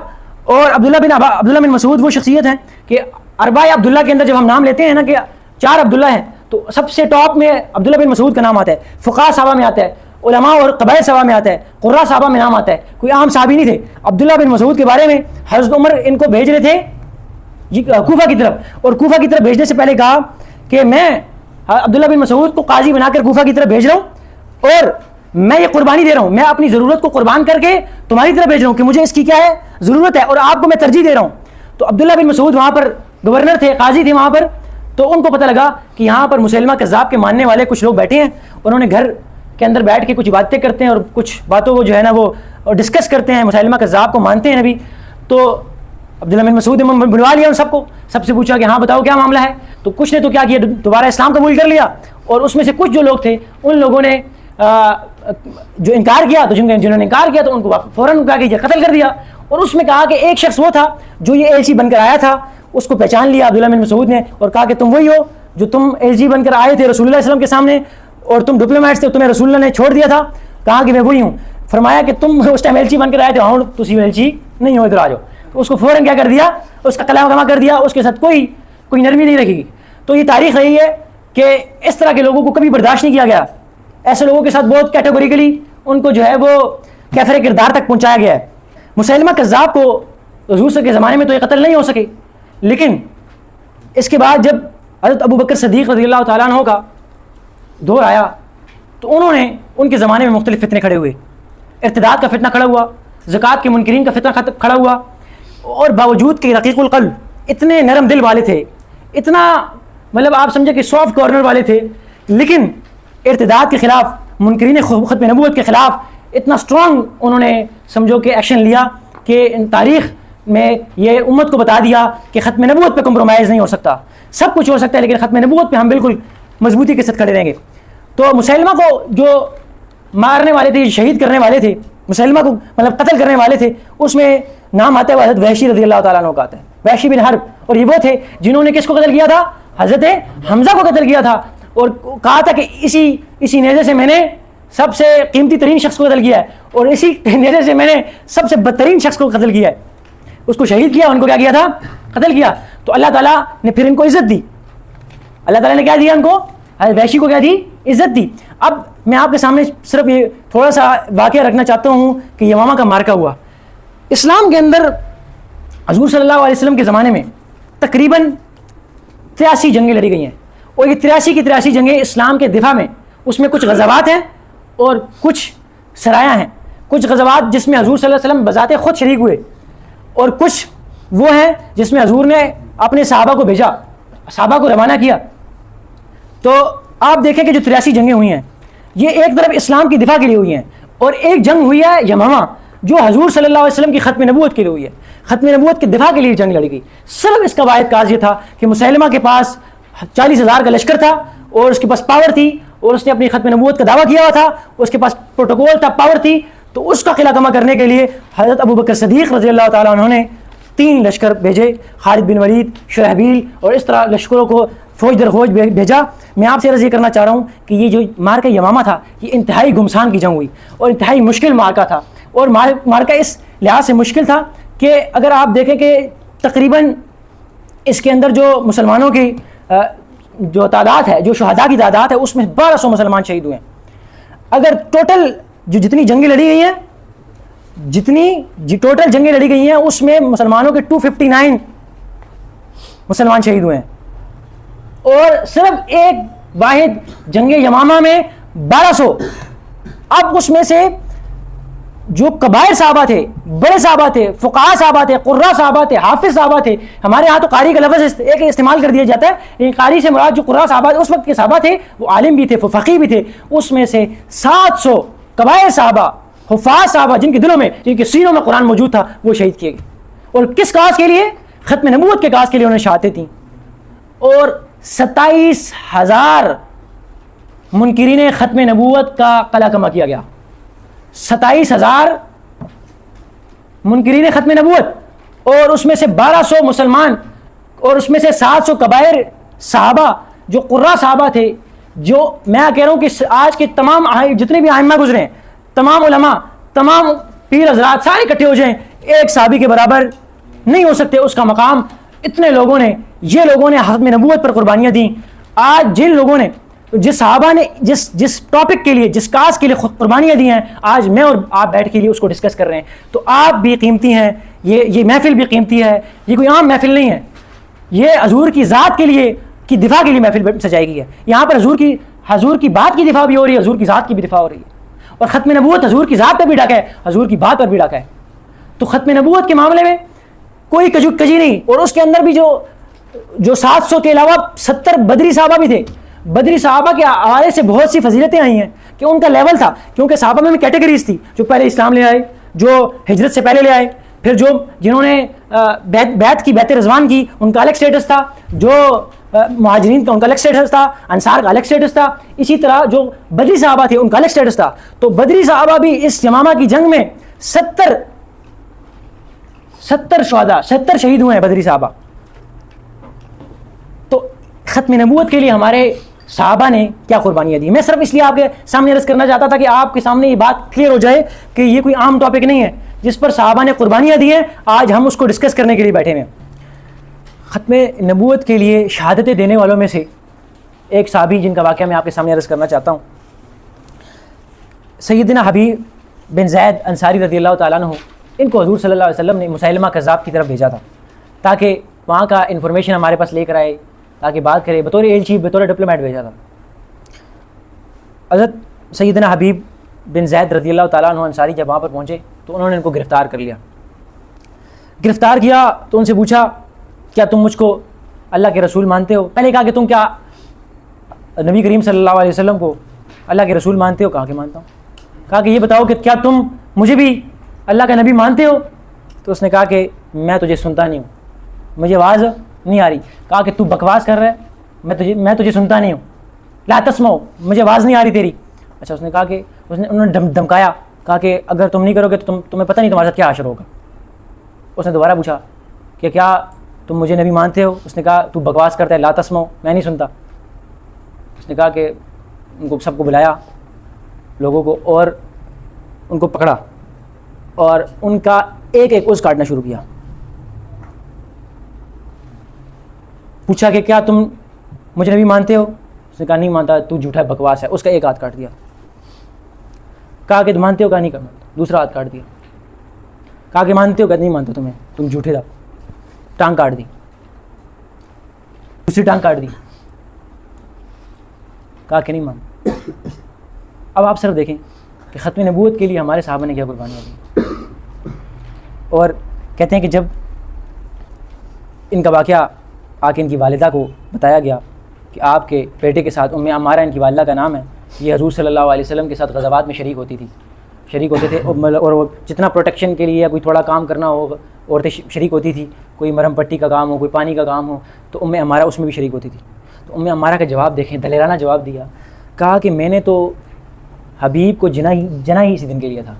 اور عبداللہ بن مسعود وہ شخصیت ہیں کہ اربع عبداللہ کے اندر جب ہم نام لیتے ہیں نا کہ 4 عبداللہ ہیں, تو سب سے ٹاپ میں عبداللہ بن مسعود کا نام آتا ہے, فقہاء صحابہ میں آتا ہے, علماء اور قبائل صحابہ میں آتا ہے, قراء صحابہ میں نام آتا ہے. کوئی عام صحابی نہیں تھے. عبداللہ بن مسعود کے بارے میں حضرت عمر ان کو بھیج رہے تھے کوفہ کی طرف, اور کوفہ کی طرف بھیجنے سے پہلے کہا کہ میں عبداللہ بن مسعود کو قاضی بنا کر کوفہ کی طرف بھیج رہا ہوں, اور میں یہ قربانی دے رہا ہوں, میں اپنی ضرورت کو قربان کر کے تمہاری طرف بھیج رہا ہوں کہ مجھے اس کی کیا ہے ضرورت ہے, اور آپ کو میں ترجیح دے رہا ہوں. تو عبداللہ بن مسعود وہاں پر گورنر تھے, قاضی تھے وہاں پر. تو ان کو پتہ لگا کہ یہاں پر مسلمہ کذاب کے ماننے والے کچھ لوگ بیٹھے ہیں, انہوں نے گھر کے اندر بیٹھ کے کچھ باتیں کرتے ہیں اور کچھ باتوں کو جو ہے نا وہ ڈسکس کرتے ہیں, مسلمہ کذاب کو مانتے ہیں نبی. تو عبداللہ بن مسعود نے بلوا لیا ان سب سے پوچھا کہ ہاں بتاؤ کیا معاملہ ہے. تو کچھ نے تو کیا کیا, دوبارہ اسلام قبول کر لیا, اور اس میں سے کچھ جو لوگ تھے ان لوگوں نے جو انکار کیا, تو جنہوں نے انکار کیا تو ان کو فوراً کہا کہ قتل کر دیا. اور اس میں کہا کہ ایک شخص وہ تھا جو یہ ایلچی بن کر آیا تھا, اس کو پہچان لیا عبداللہ بن مسعود نے, اور کہا کہ تم وہی ہو جو تم ایلچی بن کر آئے تھے رسول اللہ علیہ وسلم کے سامنے, اور تم ڈپلومیٹس تھے, تمہیں رسول اللہ نے چھوڑ دیا تھا. کہا کہ میں وہی ہوں. فرمایا کہ تم اس ٹائم ایلچی بن کر آئے تھے, ہاں تسی ایلچی نہیں ہو, ادھر آ جاؤ. تو اس کو فوراً کیا کر دیا, اس کا قلع قمع کر دیا, اس کے ساتھ کوئی نرمی نہیں رکھی. تو یہ تاریخ رہی ہے کہ اس طرح کے لوگوں کو کبھی برداشت نہیں کیا گیا. ایسے لوگوں کے ساتھ بہت کیٹیگوریکلی ان کو جو ہے وہ کیفر کردار تک پہنچایا گیا ہے. مسیلمہ کذاب کو حضور کے زمانے میں تو یہ قتل نہیں ہو سکے, لیکن اس کے بعد جب حضرت ابو بکر صدیق رضی اللہ تعالیٰ عنہ کا دور آیا تو انہوں نے ان کے زمانے میں مختلف فتنے کھڑے ہوئے. ارتداد کا فتنہ کھڑا ہوا, زکوٰۃ کے منکرین کا فتنہ کھڑا ہوا, اور باوجود کہ رقیق القلب اتنے نرم دل والے تھے, اتنا مطلب آپ سمجھے کہ سافٹ کارنر والے تھے, لیکن ارتداد کے خلاف, منکرین ختم نبوت کے خلاف اتنا اسٹرانگ انہوں نے سمجھو کہ ایکشن لیا کہ تاریخ میں یہ امت کو بتا دیا کہ ختم نبوت پہ کمپرومائز نہیں ہو سکتا. سب کچھ ہو سکتا ہے لیکن ختم نبوت پہ ہم بالکل مضبوطی کے ساتھ کھڑے رہیں گے. تو مسلمہ کو جو مارنے والے تھے, شہید کرنے والے تھے, مسلمہ کو مطلب قتل کرنے والے تھے, اس میں نام آتا ہے حضرت وحشی رضی اللہ تعالیٰ عنہ کا آتا ہے, وحشی بن حرب. اور یہ وہ تھے جنہوں نے کس کو قتل کیا تھا؟ حضرت حمزہ کو قتل کیا تھا, اور کہا تھا کہ اسی نیزے سے میں نے سب سے قیمتی ترین شخص کو قتل کیا ہے, اور اسی نیزے سے میں نے سب سے بدترین شخص کو قتل کیا ہے. اس کو شہید کیا, ان کو کیا کیا تھا؟ قتل کیا. تو اللہ تعالیٰ نے پھر ان کو عزت دی. اللہ تعالیٰ نے کیا دیا ان کو؟ وحشی کو کیا دی؟ عزت دی. اب میں آپ کے سامنے صرف یہ تھوڑا سا واقعہ رکھنا چاہتا ہوں کہ یمامہ کا مارکا ہوا. اسلام کے اندر حضور صلی اللہ علیہ وسلم کے زمانے میں تقریباً 83 جنگیں لڑی گئی ہیں, اور یہ 83 کی 83 جنگیں اسلام کے دفاع میں, اس میں کچھ غزوات ہیں اور کچھ سرایاں ہیں. کچھ غزوات جس میں حضور صلی اللہ علیہ وسلم بذات خود شریک ہوئے, اور کچھ وہ ہیں جس میں حضور نے اپنے صحابہ کو بھیجا, صحابہ کو روانہ کیا. تو آپ دیکھیں کہ جو 83 جنگیں ہوئی ہیں یہ ایک طرف اسلام کی دفاع کے لیے ہوئی ہیں, اور ایک جنگ ہوئی ہے یمامہ جو حضور صلی اللہ علیہ وسلم کی ختم نبوت کے لیے ہوئی ہے. ختم نبوت کے دفاع کے لیے جنگ لڑی گئی. صرف اس کا واحد کاز یہ تھا کہ مسلمہ کے پاس 40,000 کا لشکر تھا, اور اس کے پاس پاور تھی, اور اس نے اپنی ختم نبوت کا دعویٰ کیا ہوا تھا, اس کے پاس پروٹوکول تھا, پاور تھی. تو اس کا قلعہ کما کرنے کے لیے حضرت ابوبکر صدیق رضی اللہ تعالیٰ عنہ نے 3 لشکر بھیجے, خالد بن ولید, شرحبیل, اور اس طرح لشکروں کو فوج در فوج بھیجا. میں آپ سے عرض یہ کرنا چاہ رہا ہوں کہ یہ جو مارکہ یمامہ تھا یہ انتہائی گمسان کی جنگ ہوئی, اور انتہائی مشکل مارکہ تھا. اور مارکہ اس لحاظ سے مشکل تھا کہ اگر آپ دیکھیں کہ تقریباً اس کے اندر جو مسلمانوں کی جو تعداد ہے, جو شہداء کی تعداد ہے, اس میں 1200 مسلمان شہید ہوئے ہیں. اگر ٹوٹل جتنی جنگیں لڑی گئی ہیں, ٹوٹل جنگیں لڑی گئی ہیں, اس میں مسلمانوں کے 259 مسلمان شہید ہوئے ہیں, اور صرف ایک واحد جنگ یمامہ میں 1200. اب اس میں سے جو کبائر صحابہ تھے, بڑے صحابہ تھے, فقہاء صحابہ تھے, قراء صحابہ تھے, حافظ صحابہ تھے. ہمارے ہاں تو قاری کا لفظ ایک استعمال کر دیا جاتا ہے, لیکن قاری سے مراد جو قراء صحابہ اس وقت کے صحابہ تھے وہ عالم بھی تھے, فقیہ بھی تھے. اس میں سے 700 کبائر صحابہ, حفاظ صحابہ, جن کے دلوں میں, جن کے سینوں میں قرآن موجود تھا, وہ شہید کیے گئے. اور کس کاز کے لیے؟ ختم نبوت کے کاز کے لیے انہیں شہادتیں تھیں. اور 27,000 منکرین ختم نبوت کا قلعہ کما کیا گیا. 27,000 منکرین ختم نبوت, اور اس میں سے 1200 مسلمان, اور اس میں سے 700 کبائر صحابہ جو قراء صحابہ تھے. جو میں کہہ رہا ہوں کہ آج کے تمام جتنے بھی ائمہ گزرے ہیں, تمام علماء, تمام پیر حضرات سارے اکٹھے ہو جائیں, ایک صحابی کے برابر نہیں ہو سکتے اس کا مقام. اتنے لوگوں نے, یہ لوگوں نے ختم نبوت پر قربانیاں دیں. آج جن لوگوں نے, جس صحابہ نے جس ٹاپک کے لیے, جس کاز کے لیے خود قربانیاں دی ہیں, آج میں اور آپ بیٹھ کے لیے اس کو ڈسکس کر رہے ہیں. تو آپ بھی قیمتی ہیں, یہ محفل بھی قیمتی ہے. یہ کوئی عام محفل نہیں ہے, یہ حضور کی ذات کے لیے کی دفاع کے لیے محفل سجائی گئی ہے. یہاں پر حضور کی بات کی دفاع بھی ہو رہی ہے, حضور کی ذات کی بھی دفاع ہو رہی ہے. اور ختم نبوت حضور کی ذات پہ بھی ڈاکا ہے, حضور کی بات پر بھی ڈاکا ہے. تو ختم نبوت کے معاملے میں کوئی کجی نہیں. اور اس کے اندر بھی جو 700 کے علاوہ 70 بدری صحابہ بھی تھے. بدری صحابہ کے حوالے سے بہت سی فضیلتیں آئی ہیں کہ ان کا لیول تھا, کیونکہ صحابہ میں کیٹیگریز تھی. جو پہلے اسلام لے آئے, جو ہجرت سے پہلے لے آئے, پھر جنہوں نے بیعت رضوان کی, ان کا الگ سٹیٹس تھا. جو مہاجرین کا ان کا الگ سٹیٹس تھا, انصار کا الگ سٹیٹس تھا. اسی طرح جو بدری صحابہ تھے ان کا الگ سٹیٹس تھا. تو بدری صحابہ بھی اس یمامہ کی جنگ میں 70 شہداء, 70 شہید ہوئے ہیں بدری صحابہ. تو ختم نبوت کے لیے ہمارے صحابہ نے کیا قربانیاں دی. میں صرف اس لیے آپ کے سامنے عرض کرنا چاہتا تھا کہ آپ کے سامنے یہ بات کلیئر ہو جائے کہ یہ کوئی عام ٹاپک نہیں ہے جس پر صحابہ نے قربانیاں دی ہیں. آج ہم اس کو ڈسکس کرنے کے لیے بیٹھے ہیں. ختم نبوت کے لیے شہادتیں دینے والوں میں سے ایک صحابی جن کا واقعہ میں آپ کے سامنے عرض کرنا چاہتا ہوں, سیدنا حبیب بن زید انصاری رضی اللہ تعالیٰ عنہ. ان کو حضور صلی اللہ علیہ وسلم نے مسیلمہ کذاب کی طرف بھیجا تھا تاکہ وہاں کا انفارمیشن ہمارے پاس لے کر آئے, تاکہ بات کرے. بطور ایلچی, بطور ڈپلومیٹ بھیجا تھا. حضرت سیدنا حبیب بن زید رضی اللہ تعالیٰ عنہ انصاری جب وہاں پر پہنچے تو انہوں نے ان کو گرفتار کر لیا. گرفتار کیا تو ان سے پوچھا کیا تم مجھ کو اللہ کے رسول مانتے ہو؟ پہلے کہا کہ تم کیا نبی کریم صلی اللہ علیہ وسلم کو اللہ کے رسول مانتے ہو؟ کہا کہ مانتا ہوں۔ کہا کہ یہ بتاؤ کہ کیا تم مجھے بھی اللہ کا نبی مانتے ہو؟ تو اس نے کہا کہ میں تجھے سنتا نہیں ہوں، مجھے آواز نہیں آ رہی۔ کہا کہ تو بکواس کر رہا ہے، میں تجھے سنتا نہیں ہوں، لا تسمعوا، مجھے آواز نہیں آ رہی تیری۔ اچھا، اس نے کہا کہ انہوں نے دھمکایا، کہا کہ اگر تم نہیں کرو گے تو تمہیں پتہ نہیں تمہارے ساتھ کیا حشر ہوگا۔ اس نے دوبارہ پوچھا کہ کیا تم مجھے نبی مانتے ہو؟ اس نے کہا تو بکواس کرتا ہے، لا تسمعوا، میں نہیں سنتا۔ اس نے کہا کہ ان کو سب کو بلایا، لوگوں کو، اور ان کو پکڑا اور ان کا ایک ایک عضو کاٹنا شروع کیا۔ پوچھا کہ کیا تم مجھے نبی مانتے ہو؟ اس نے کہا نہیں مانتا، تو جھوٹا بکواس ہے۔ اس کا ایک ہاتھ کاٹ دیا۔ کہا کہ تم مانتے ہو؟ کہا نہیں کرنا، دوسرا ہاتھ کاٹ دیا۔ کہا کہ مانتے ہو؟ کہا نہیں مانتا تمہیں، تم جھوٹے تھا۔ ٹانگ کاٹ دی، دوسری ٹانگ کاٹ دی۔ کہا کہ نہیں مانتا۔ اب آپ صرف دیکھیں کہ ختم نبوت کے لیے ہمارے صحابہ نے کیا قربانیاں دی، اور کہتے ہیں کہ جب ان کا واقعہ آ کے ان کی والدہ کو بتایا گیا کہ آپ کے بیٹے کے ساتھ عمارہ ان کی والدہ کا نام ہے، یہ حضور صلی اللہ علیہ وسلم کے ساتھ غزوات میں شریک ہوتے تھے، اور وہ جتنا پروٹیکشن کے لیے کوئی تھوڑا کام کرنا ہو عورتیں شریک ہوتی تھی، کوئی مرہم پٹی کا کام ہو، کوئی پانی کا کام ہو، تو عمارہ اس میں بھی شریک ہوتی تھی۔ تو عمارہ کا جواب دیکھیں، دلیرانہ جواب دیا، کہا کہ میں نے تو حبیب کو جنا ہی اسی دن کے لیے تھا۔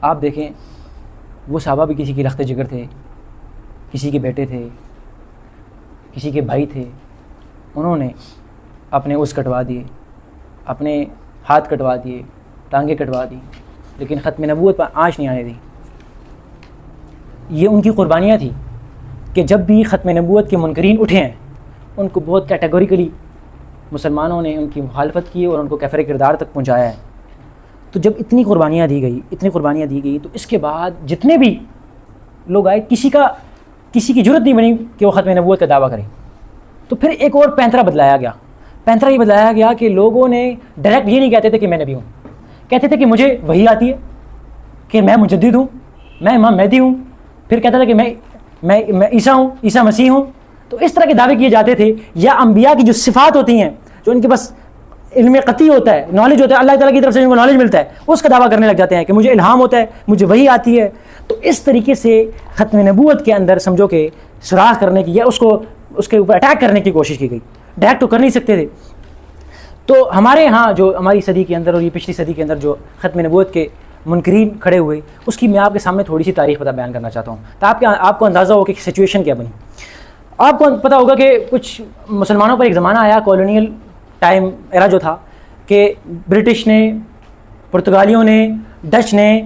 آپ دیکھیں وہ صحابہ بھی کسی کی رخت جگر تھے، کسی کے بیٹے تھے، کسی کے بھائی تھے، انہوں نے اپنے عضو کٹوا دیے، اپنے ہاتھ کٹوا دیے، ٹانگیں کٹوا دی، لیکن ختم نبوت پر آنچ نہیں آنے دی۔ یہ ان کی قربانیاں تھیں کہ جب بھی ختم نبوت کے منکرین اٹھے ہیں ان کو بہت کیٹیگوریکلی مسلمانوں نے ان کی مخالفت کی اور ان کو کفر کردار تک پہنچایا ہے۔ تو جب اتنی قربانیاں دی گئی تو اس کے بعد جتنے بھی لوگ آئے، کسی کی جرت نہیں بنی کہ وہ ختم نبوت کا دعویٰ کرے۔ تو پھر ایک اور پینترا بدلایا گیا۔ پینترا یہ بدلایا گیا کہ لوگوں نے ڈائریکٹ یہ نہیں کہتے تھے کہ میں نبی ہوں، کہتے تھے کہ مجھے وحی آتی ہے، کہ میں مجدد ہوں، میں امام مہدی ہوں، پھر کہتا تھا کہ میں عیسیٰ ہوں، عیسیٰ مسیح ہوں۔ تو اس طرح کے دعوے کیے جاتے تھے، یا انبیاء کی جو صفات ہوتی ہیں، جو ان کے پاس علم قطعی ہوتا ہے، نالج ہوتا ہے، اللہ تعالیٰ کی طرف سے ان کو نالج ملتا ہے، اس کا دعویٰ کرنے لگ جاتے ہیں کہ مجھے الہام ہوتا ہے، مجھے وحی آتی ہے۔ تو اس طریقے سے ختم نبوت کے اندر سمجھو کہ سراغ کرنے کی یا اس کے اوپر اٹیک کرنے کی کوشش کی گئی۔ ڈائریکٹ تو کر نہیں سکتے تھے۔ تو ہمارے ہاں جو ہماری صدی کے اندر اور یہ پچھلی صدی کے اندر جو ختم نبوت کے منکرین کھڑے ہوئے، اس کی میں آپ کے سامنے تھوڑی سی تاریخ بیان کرنا چاہتا ہوں تاکہ آپ کو اندازہ ہو کہ سچویشن کیا بنی۔ آپ کو پتہ ہوگا کہ کچھ مسلمانوں پر ایک زمانہ آیا، کالونیل ٹائم ایرا جو تھا، کہ برٹش نے، پرتگالیوں نے، ڈچ نے،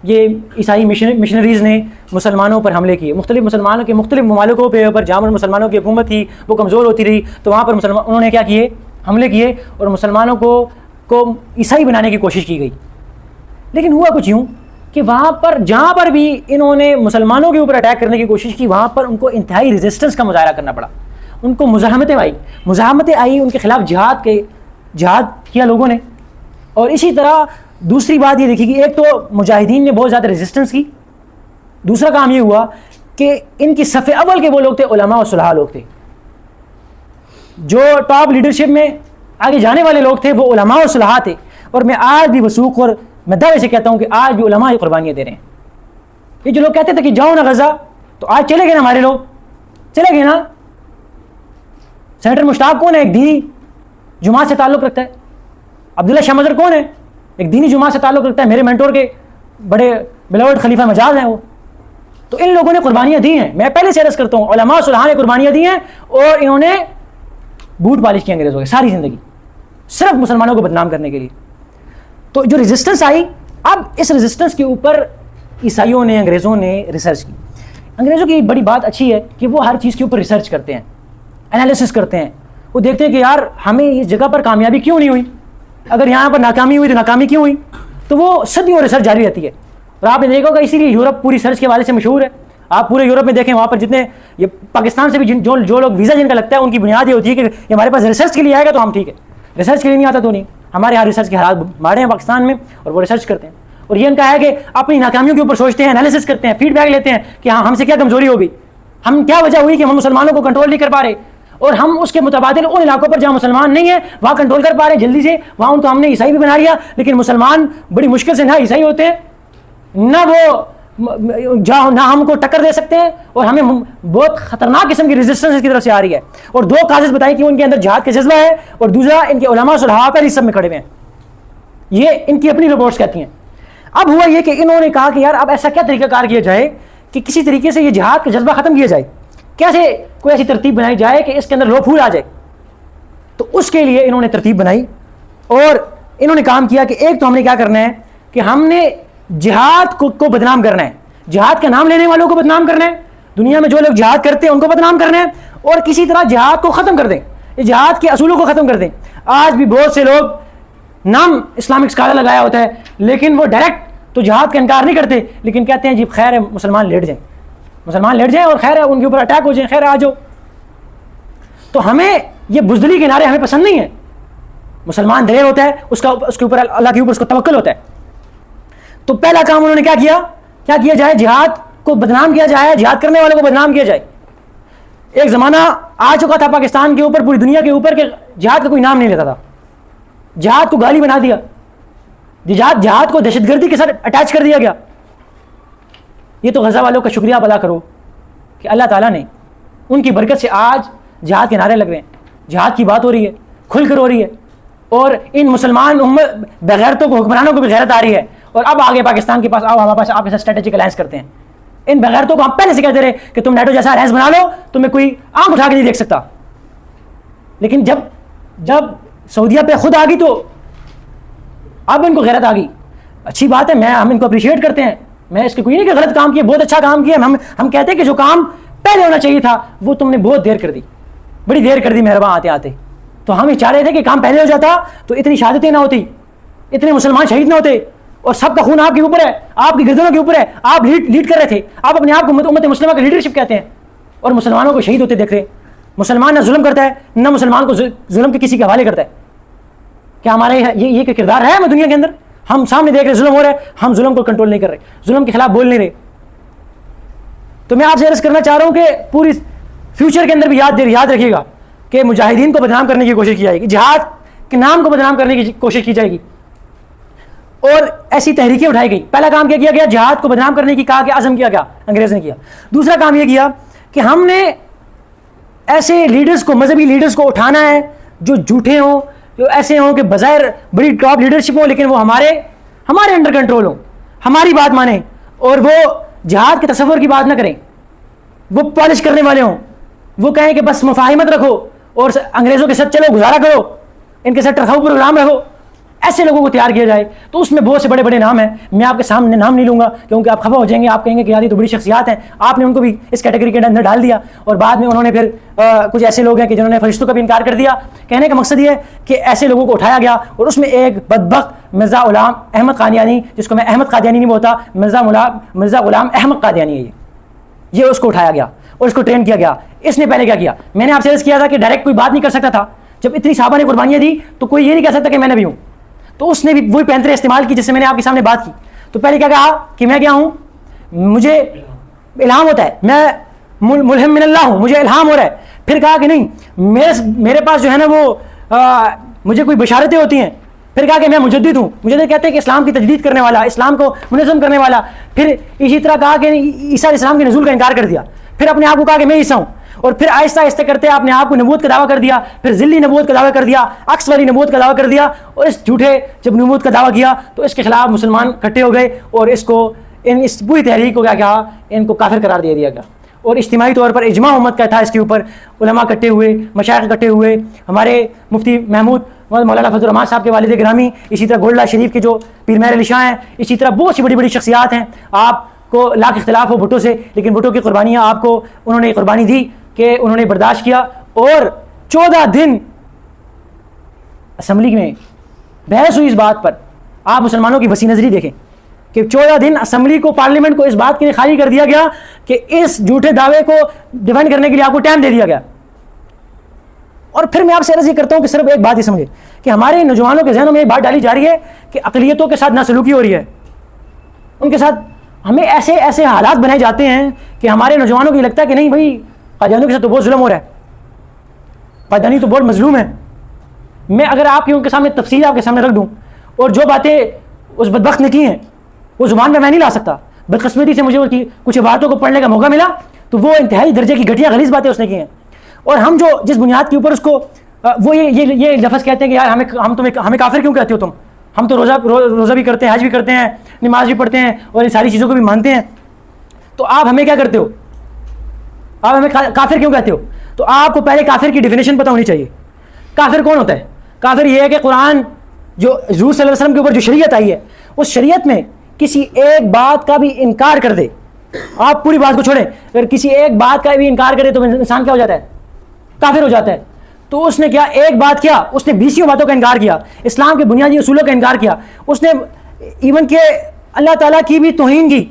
یہ عیسائی مشنریز نے مسلمانوں پر حملے کیے، مختلف مسلمانوں کے مختلف ممالکوں پر جہاں پر مسلمانوں کی حکومت تھی وہ کمزور ہوتی رہی، تو وہاں پر انہوں نے کیا کیے، حملے کیے اور مسلمانوں کو عیسائی بنانے کی کوشش کی گئی۔ لیکن ہوا کچھ یوں کہ وہاں پر جہاں پر بھی انہوں نے مسلمانوں کے اوپر اٹیک کرنے کی کوشش کی، وہاں پر ان کو انتہائی ریزسٹنس کا مظاہرہ کرنا پڑا، ان کو مزاحمتیں آئی، ان کے خلاف جہاد کیا لوگوں نے۔ اور اسی طرح دوسری بات یہ دیکھی کہ ایک تو مجاہدین نے بہت زیادہ ریزسٹنس کی، دوسرا کام یہ ہوا کہ ان کی صف اول کے وہ لوگ تھے علماء و صلحاء لوگ تھے، جو ٹاپ لیڈرشپ میں آگے جانے والے لوگ تھے وہ علماء و صلحاء تھے۔ اور میں آج بھی وثوق اور میں دعوے سے کہتا ہوں کہ آج بھی علماء قربانیاں دے رہے ہیں۔ یہ جو لوگ کہتے تھے کہ جاؤ نا غزہ، تو آج چلے گئے نا، ہمارے لوگ چلے گئے نا۔ سینیٹر مشتاق کون ہے؟ ایک دینی جماعت سے تعلق رکھتا ہے۔ عبداللہ شاہ مظہر کون ہے؟ ایک دینی جماعت سے تعلق رکھتا ہے، میرے مینٹور کے بڑے بلاوڈ خلیفہ مجاز ہیں وہ۔ تو ان لوگوں نے قربانیاں دی ہیں، میں پہلے سے عرض کرتا ہوں، علماء صلحاء نے قربانیاں دی ہیں، اور انہوں نے بوٹ پالش کی انگریزوں کے ساری زندگی، صرف مسلمانوں کو بدنام کرنے کے لیے۔ تو جو ریزسٹنس آئی، اب اس ریزسٹنس کے اوپر عیسائیوں نے، انگریزوں نے ریسرچ کی۔ انگریزوں کی بڑی بات اچھی ہے کہ وہ ہر چیز کے اوپر ریسرچ کرتے ہیں، انالیسس کرتے ہیں، وہ دیکھتے ہیں کہ یار ہمیں اس جگہ پر کامیابی کیوں نہیں ہوئی، اگر یہاں پر ناکامی ہوئی تو ناکامی کیوں ہوئی، تو وہ صدیوں ریسرچ جاری رہتی ہے۔ اور آپ نے دیکھا ہوگا اسی لیے یورپ پوری ریسرچ کے حوالے سے مشہور ہے۔ آپ پورے یورپ میں دیکھیں، وہاں پر جتنے یہ پاکستان سے بھی جو لوگ ویزا جن کا لگتا ہے، ان کی بنیاد یہ ہوتی ہے کہ یہ ہمارے پاس ریسرچ کے لیے آئے گا تو ہم ٹھیک ہے، ریسرچ کے لیے نہیں آتا تو نہیں۔ ہمارے یہاں ریسرچ کے حالات ماڑے ہیں پاکستان میں، اور وہ ریسرچ کرتے ہیں۔ اور یہ ان کا ہے کہ اپنی ناکامیوں کے اوپر سوچتے ہیں, انالیسس کرتے ہیں, فیڈ بیک لیتے ہیں کہ ہاں ہم سے کیا کمزوری ہوگی, ہم کیا وجہ ہوئی کہ ہم مسلمانوں کو کنٹرول نہیں کر پا رہے, اور ہم اس کے متبادل ان علاقوں پر جہاں مسلمان نہیں ہیں وہاں کنٹرول کر پا رہے ہیں جلدی سے, وہاں ان کو ہم نے عیسائی بھی بنا لیا, لیکن مسلمان بڑی مشکل سے نہ عیسائی ہوتے ہیں, نہ وہ نہ ہم کو ٹکر دے سکتے ہیں, اور ہمیں بہت خطرناک قسم کی ریزسٹنس اس کی طرف سے آ رہی ہے. اور دو کازز بتائی کہ ان کے اندر جہاد کا جذبہ ہے, اور دوسرا ان کے علماء صلحاء پر اس سب میں کھڑے ہوئے ہیں. یہ ان کی اپنی رپورٹس کہتی ہیں. اب ہوا یہ کہ انہوں نے کہا کہ یار اب ایسا کیا طریقہ کار کیا جائے کہ کسی طریقے سے یہ جہاد کا جذبہ ختم کیا جائے, کیسے کوئی ایسی ترتیب بنائی جائے کہ اس کے اندر لو پھول آ جائے. تو اس کے لیے انہوں نے ترتیب بنائی, اور انہوں نے کام کیا کہ ایک تو ہم نے کیا کرنا ہے کہ ہم نے جہاد کو بدنام کرنا ہے, جہاد کا نام لینے والوں کو بدنام کرنا ہے, دنیا میں جو لوگ جہاد کرتے ہیں ان کو بدنام کرنا ہے, اور کسی طرح جہاد کو ختم کر دیں, جہاد کے اصولوں کو ختم کر دیں. آج بھی بہت سے لوگ نام اسلامک اسکالر لگایا ہوتا ہے, لیکن وہ ڈائریکٹ تو جہاد کا انکار نہیں کرتے, لیکن کہتے ہیں جی خیر ہے مسلمان لیٹ جائیں, مسلمان لیٹ جائیں اور خیر ہے ان کے اوپر اٹیک ہو جائیں, خیر آ جاؤ. تو ہمیں یہ بزدلی کے نعرے ہمیں پسند نہیں ہیں. مسلمان دلیر ہوتا ہے, اس کے اوپر اللہ کے اوپر اس کو توکل ہوتا ہے. تو پہلا کام انہوں نے کیا کیا جائے, جہاد کو بدنام کیا جائے, جہاد کرنے والوں کو بدنام کیا جائے. ایک زمانہ آ چکا تھا پاکستان کے اوپر, پوری دنیا کے اوپر, کہ جہاد کا کوئی نام نہیں لیتا تھا, جہاد کو گالی بنا دیا, جہاد کو دہشت گردی کے ساتھ اٹیچ کر دیا گیا. یہ تو غزہ والوں کا شکریہ ادا کرو کہ اللہ تعالیٰ نے ان کی برکت سے آج جہاد کے نعرے لگ رہے ہیں, جہاد کی بات ہو رہی ہے, کھل کر ہو رہی ہے, اور ان مسلمان بغیرتوں کو, حکمرانوں کو بھی غیرت آ رہی ہے. اور اب آگے پاکستان کے پاس آؤ, ہمارے پاس آپ کے ساتھ اسٹریٹجک الائنس کرتے ہیں. ان بغیرتوں کو ہم پہلے سے کہتے رہے کہ تم نیٹو جیسا الائنس بنا لو, تمہیں کوئی آنکھ اٹھا کے نہیں دیکھ سکتا. لیکن جب سعودیہ پہ خود آ گئی تو اب ان کو غیرت آ گئی. اچھی بات ہے, ہم ان کو اپریشیٹ کرتے ہیں, میں اس کے کوئی نہیں کہ غلط کام کیا, بہت اچھا کام کیا. ہم کہتے ہیں کہ جو کام پہلے ہونا چاہیے تھا وہ تم نے بہت دیر کر دی, بڑی دیر کر دی مہربان آتے آتے. تو ہم یہ چاہ رہے تھے کہ کام پہلے ہو جاتا تو اتنی شہادتیں نہ ہوتی, اتنے مسلمان شہید نہ ہوتے, اور سب کا خون آپ کے اوپر ہے, آپ کی گردنوں کے اوپر ہے, آپ لیڈ کر رہے تھے, آپ اپنے آپ کو امت مسلمہ کا لیڈرشپ کہتے ہیں, اور مسلمانوں کو شہید ہوتے دیکھ رہے ہیں. مسلمان نہ ظلم کرتا ہے, نہ مسلمان کو ظلم کے کسی کے حوالے کرتا ہے. کیا ہمارے یہ کردار ہے ہمیں دنیا کے اندر؟ ہم سامنے دیکھ رہے ظلم ہو رہا ہے, ہم ظلم کو کنٹرول نہیں کر رہے, ظلم کے خلاف بول نہیں رہے. تو میں آپ سے عرض کرنا چاہ رہا ہوں کہ پوری فیوچر کے اندر بھی یاد رکھیے گا کہ مجاہدین کو بدنام کرنے کی کوشش کی جائے گی, جہاد کے نام کو بدنام کرنے کی کوشش کی جائے گی, اور ایسی تحریکیں اٹھائی گئی. پہلا کام کیا گیا, جہاد کو بدنام کرنے کی کہا کہ عزم کیا گیا, انگریز نے کیا. دوسرا کام یہ کیا کہ ہم نے ایسے لیڈرز کو, مذہبی لیڈرز کو اٹھانا ہے جو جھوٹے ہوں, جو ایسے ہوں کہ بظاہر بڑی ٹاپ لیڈرشپ ہوں, لیکن وہ ہمارے انڈر کنٹرول ہوں, ہماری بات مانیں, اور وہ جہاد کے تصور کی بات نہ کریں, وہ پالش کرنے والے ہوں, وہ کہیں کہ بس مفاہمت رکھو اور انگریزوں کے ساتھ چلو, گزارا کرو, ان کے ساتھ رکھو پروگرام رکھو. ایسے لوگوں کو تیار کیا جائے. تو اس میں بہت سے بڑے بڑے نام ہیں, میں آپ کے سامنے نام نہیں لوں گا کیونکہ آپ خفا ہو جائیں گے, آپ کہیں گے کہ یار یہ تو بڑی شخصیات ہیں, آپ نے ان کو بھی اس کیٹیگری کے اندر ڈال دیا. اور بعد میں انہوں نے پھر کچھ ایسے لوگ ہیں کہ جنہوں نے فرشتوں کا بھی انکار کر دیا. کہنے کا مقصد یہ ہے کہ ایسے لوگوں کو اٹھایا گیا, اور اس میں ایک بدبخت مرزا غلام احمد قادیانی, جس کو میں احمد قادیانی نہیں بولتا, مرزا غلام احمد قادیانی ہے, یہ اس کو اٹھایا گیا اور اس کو ٹرین کیا گیا. اس نے پہلے کیا کیا, میں نے آپ سے عرض کیا تھا کہ ڈائریکٹ کوئی بات نہیں کر سکتا تھا. جب اتنی صحابہ نے قربانیاں دی تو کوئی یہ نہیں کہہ سکتا کہ میں نبی ہوں. تو اس نے بھی وہی پینترے استعمال کی جس سے میں نے آپ کے سامنے بات کی. تو پہلے کیا کہا کہ میں کیا ہوں, مجھے الہام ہوتا ہے, میں ملہم من اللہ ہوں, مجھے الہام ہو رہا ہے. پھر کہا کہ نہیں, میرے پاس جو ہے نا وہ مجھے کوئی بشارتیں ہوتی ہیں. پھر کہا کہ میں مجدد ہوں, مجدد کہتے ہیں کہ اسلام کی تجدید کرنے والا, اسلام کو منظم کرنے والا. پھر اسی طرح کہا کہ عیسیٰ علیہ السلام کے نزول کا انکار کر دیا. پھر اپنے آپ کو کہا کہ میں عیسیٰ ہوں, اور پھر آہستہ آہستہ کرتے اپنے آپ کو نبوت کا دعویٰ کر دیا. پھر ذلی نبوت کا دعویٰ کر دیا, عکس والی نبوت کا دعویٰ کر دیا. اور اس جھوٹے جب نبوت کا دعویٰ کیا تو اس کے خلاف مسلمان اکٹھے ہو گئے, اور اس پوری تحریک کو کیا کہا, ان کو کافر قرار دے دیا گیا. اور اجتماعی طور پر اجماع امت کا تھا اس کے اوپر, علماء اکٹھے ہوئے, مشائخ اکٹھے ہوئے, ہمارے مفتی محمود مولانا فضل الرحمان صاحب کے والد گرامی, اسی طرح گولڈا شریف کے جو پیر مہر علی شاہ ہیں, اسی طرح بہت سی بڑی بڑی شخصیات ہیں. آپ کو لاکھ اختلاف ہو بھٹو سے, لیکن بھٹو کی قربانیاں آپ کو انہوں نے قربانی دی کہ انہوں نے برداشت کیا. اور 14 دن اسمبلی میں بحث ہوئی اس بات پر. آپ مسلمانوں کی وسیع نظری دیکھیں کہ 14 دن اسمبلی کو, پارلیمنٹ کو اس بات کے لیے خالی کر دیا گیا کہ اس جھوٹے دعوے کو ڈیفینڈ کرنے کے لیے آپ کو ٹائم دے دیا گیا. اور پھر میں آپ سے عرض یہ کرتا ہوں کہ صرف ایک بات ہی سمجھے کہ ہمارے نوجوانوں کے ذہنوں میں یہ بات ڈالی جا رہی ہے کہ اقلیتوں کے ساتھ ناسلوکی ہو رہی ہے, ان کے ساتھ ہمیں ایسے ایسے حالات بنائے جاتے ہیں کہ ہمارے نوجوانوں کو یہ لگتا ہے کہ نہیں بھائی قادیانیوں کے ساتھ تو بہت ظلم ہو رہا ہے, قادیانی تو بہت مظلوم ہے. میں اگر آپ کی ان کے سامنے تفصیل آپ کے سامنے رکھ دوں اور جو باتیں اس بدبخت نے کی ہیں وہ زبان میں نہیں لا سکتا. بدقسمتی سے مجھے کچھ عبارتوں کو پڑھنے کا موقع ملا تو وہ انتہائی درجے کی گھٹیا غلیظ باتیں اس نے کی ہیں. اور ہم جو جس بنیاد کے اوپر اس کو وہ یہ لفظ کہتے ہیں کہ یار ہمیں کافر کیوں کہتے ہو تم, ہم تو روزہ بھی کرتے ہیں, حج بھی کرتے ہیں, نماز بھی پڑھتے ہیں اور ان ساری چیزوں کو بھی مانتے ہیں, تو آپ ہمیں کیا کرتے ہو, آپ ہمیں کافر کیوں کہتے ہو؟ تو آپ کو پہلے کافر کی ڈیفینیشن پتہ ہونی چاہیے. کافر کون ہوتا ہے؟ کافر یہ ہے کہ قرآن جو حضور صلی اللہ علیہ وسلم کے اوپر جو شریعت آئی ہے اس شریعت میں کسی ایک بات کا بھی انکار کر دے. آپ پوری بات کو چھوڑیں, اگر کسی ایک بات کا بھی انکار کرے تو انسان کیا ہو جاتا ہے؟ کافر ہو جاتا ہے. تو اس نے کیا ایک بات کیا, اس نے 20 باتوں کا انکار کیا, اسلام کے بنیادی اصولوں کا انکار کیا, اس نے ایون کہ اللہ تعالیٰ کی بھی توہین کی,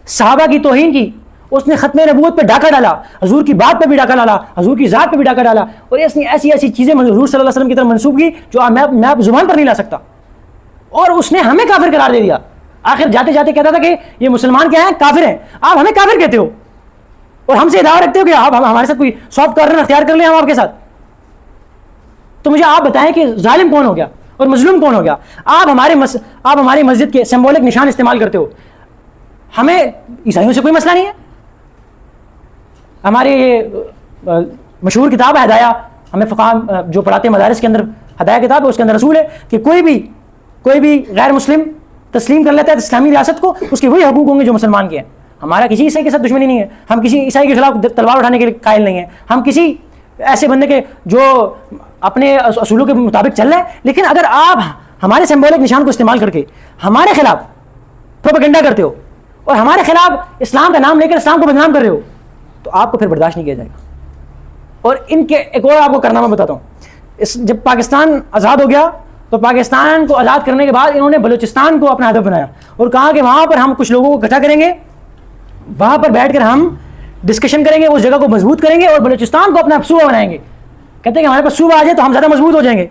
صحابہ کی توہین کی, اس نے ختم نبوت پہ ڈاکہ ڈالا, حضور کی بات پہ بھی ڈاکہ ڈالا, حضور کی ذات پہ بھی ڈاکہ ڈالا, اور اس نے ایسی ایسی چیزیں حضور صلی اللہ علیہ وسلم کی طرف منسوب کی جو میں آپ زبان پر نہیں لا سکتا, اور اس نے ہمیں کافر قرار دے دیا. آخر جاتے جاتے کہتا تھا کہ یہ مسلمان کیا ہیں؟ کافر ہیں. آپ ہمیں کافر کہتے ہو اور ہم سے دعویٰ رکھتے ہو کہ آپ ہمارے ساتھ کوئی سافٹ کارنر اختیار کر لیں ہم آپ کے ساتھ. تو مجھے آپ بتائیں کہ ظالم کون ہو گیا اور مظلوم کون ہو گیا؟ آپ ہماری مسجد کے سمبولک نشان استعمال کرتے ہو. ہمیں عیسائیوں سے کوئی مسئلہ نہیں ہے. ہمارے یہ مشہور کتاب ہے ہدایہ, ہمیں فقہ جو پڑھاتے ہیں مدارس کے اندر ہدایہ کتاب ہے, اس کے اندر اصول ہے کہ کوئی بھی غیر مسلم تسلیم کر لیتا ہے اسلامی ریاست کو, اس کے وہی حقوق ہوں گے جو مسلمان کے ہیں. ہمارا کسی عیسائی کے ساتھ دشمنی نہیں ہے, ہم کسی عیسائی کے خلاف تلوار اٹھانے کے قائل نہیں ہیں, ہم کسی ایسے بندے کے جو اپنے اصولوں کے مطابق چل رہے ہیں. لیکن اگر آپ ہمارے سمبولک نشان کو استعمال کر کے ہمارے خلاف پروپیگنڈا کرتے ہو اور ہمارے خلاف اسلام کا نام لے کر اسلام کو بدنام کر رہے ہو تو آپ کو پھر برداشت نہیں کیا جائے گا. اور ان کے ایک اور آپ کو کارنامہ بتاتا ہوں. جب پاکستان آزاد ہو گیا تو پاکستان کو آزاد کرنے کے بعد انہوں نے بلوچستان کو اپنا ہدف بنایا اور کہا کہ وہاں پر ہم کچھ لوگوں کو اکٹھا کریں گے, وہاں پر بیٹھ کر ہم ڈسکشن کریں گے, اس جگہ کو مضبوط کریں گے اور بلوچستان کو اپنا صوبہ بنائیں گے. کہتے ہیں کہ ہمارے پاس صوبہ آ جائے تو ہم زیادہ مضبوط ہو جائیں گے.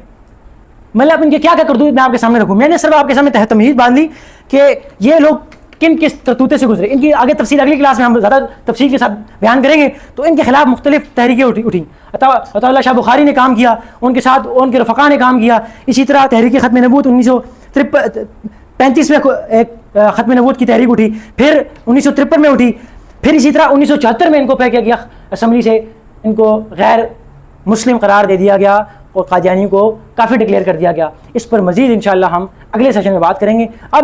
مطلب ان کے کیا کرتوت میں آپ کے سامنے رکھوں. میں نے صرف آپ کے سامنے تمہید باندھ لی کہ یہ لوگ کن کس کرتوتے سے گزرے. ان کی آگے تفصیل اگلی کلاس میں ہم زیادہ تفصیل کے ساتھ بیان کریں گے. تو ان کے خلاف مختلف تحریکیں اٹھیں. عطا اللہ شاہ بخاری نے کام کیا, ان کے ساتھ ان کے رفقا نے کام کیا. اسی طرح تحریک ختم نبوت 1935 میں ایک ختم نبوت کی تحریک اٹھی, پھر 1953 میں اٹھی, پھر اسی طرح 1974 میں ان کو کیا گیا اسمبلی سے ان کو غیر مسلم قرار دے دیا گیا اور قادیانیوں کو کافر ڈکلیئر کر دیا گیا. اس پر مزید انشاءاللہ ہم اگلے سیشن میں بات کریں گے. اب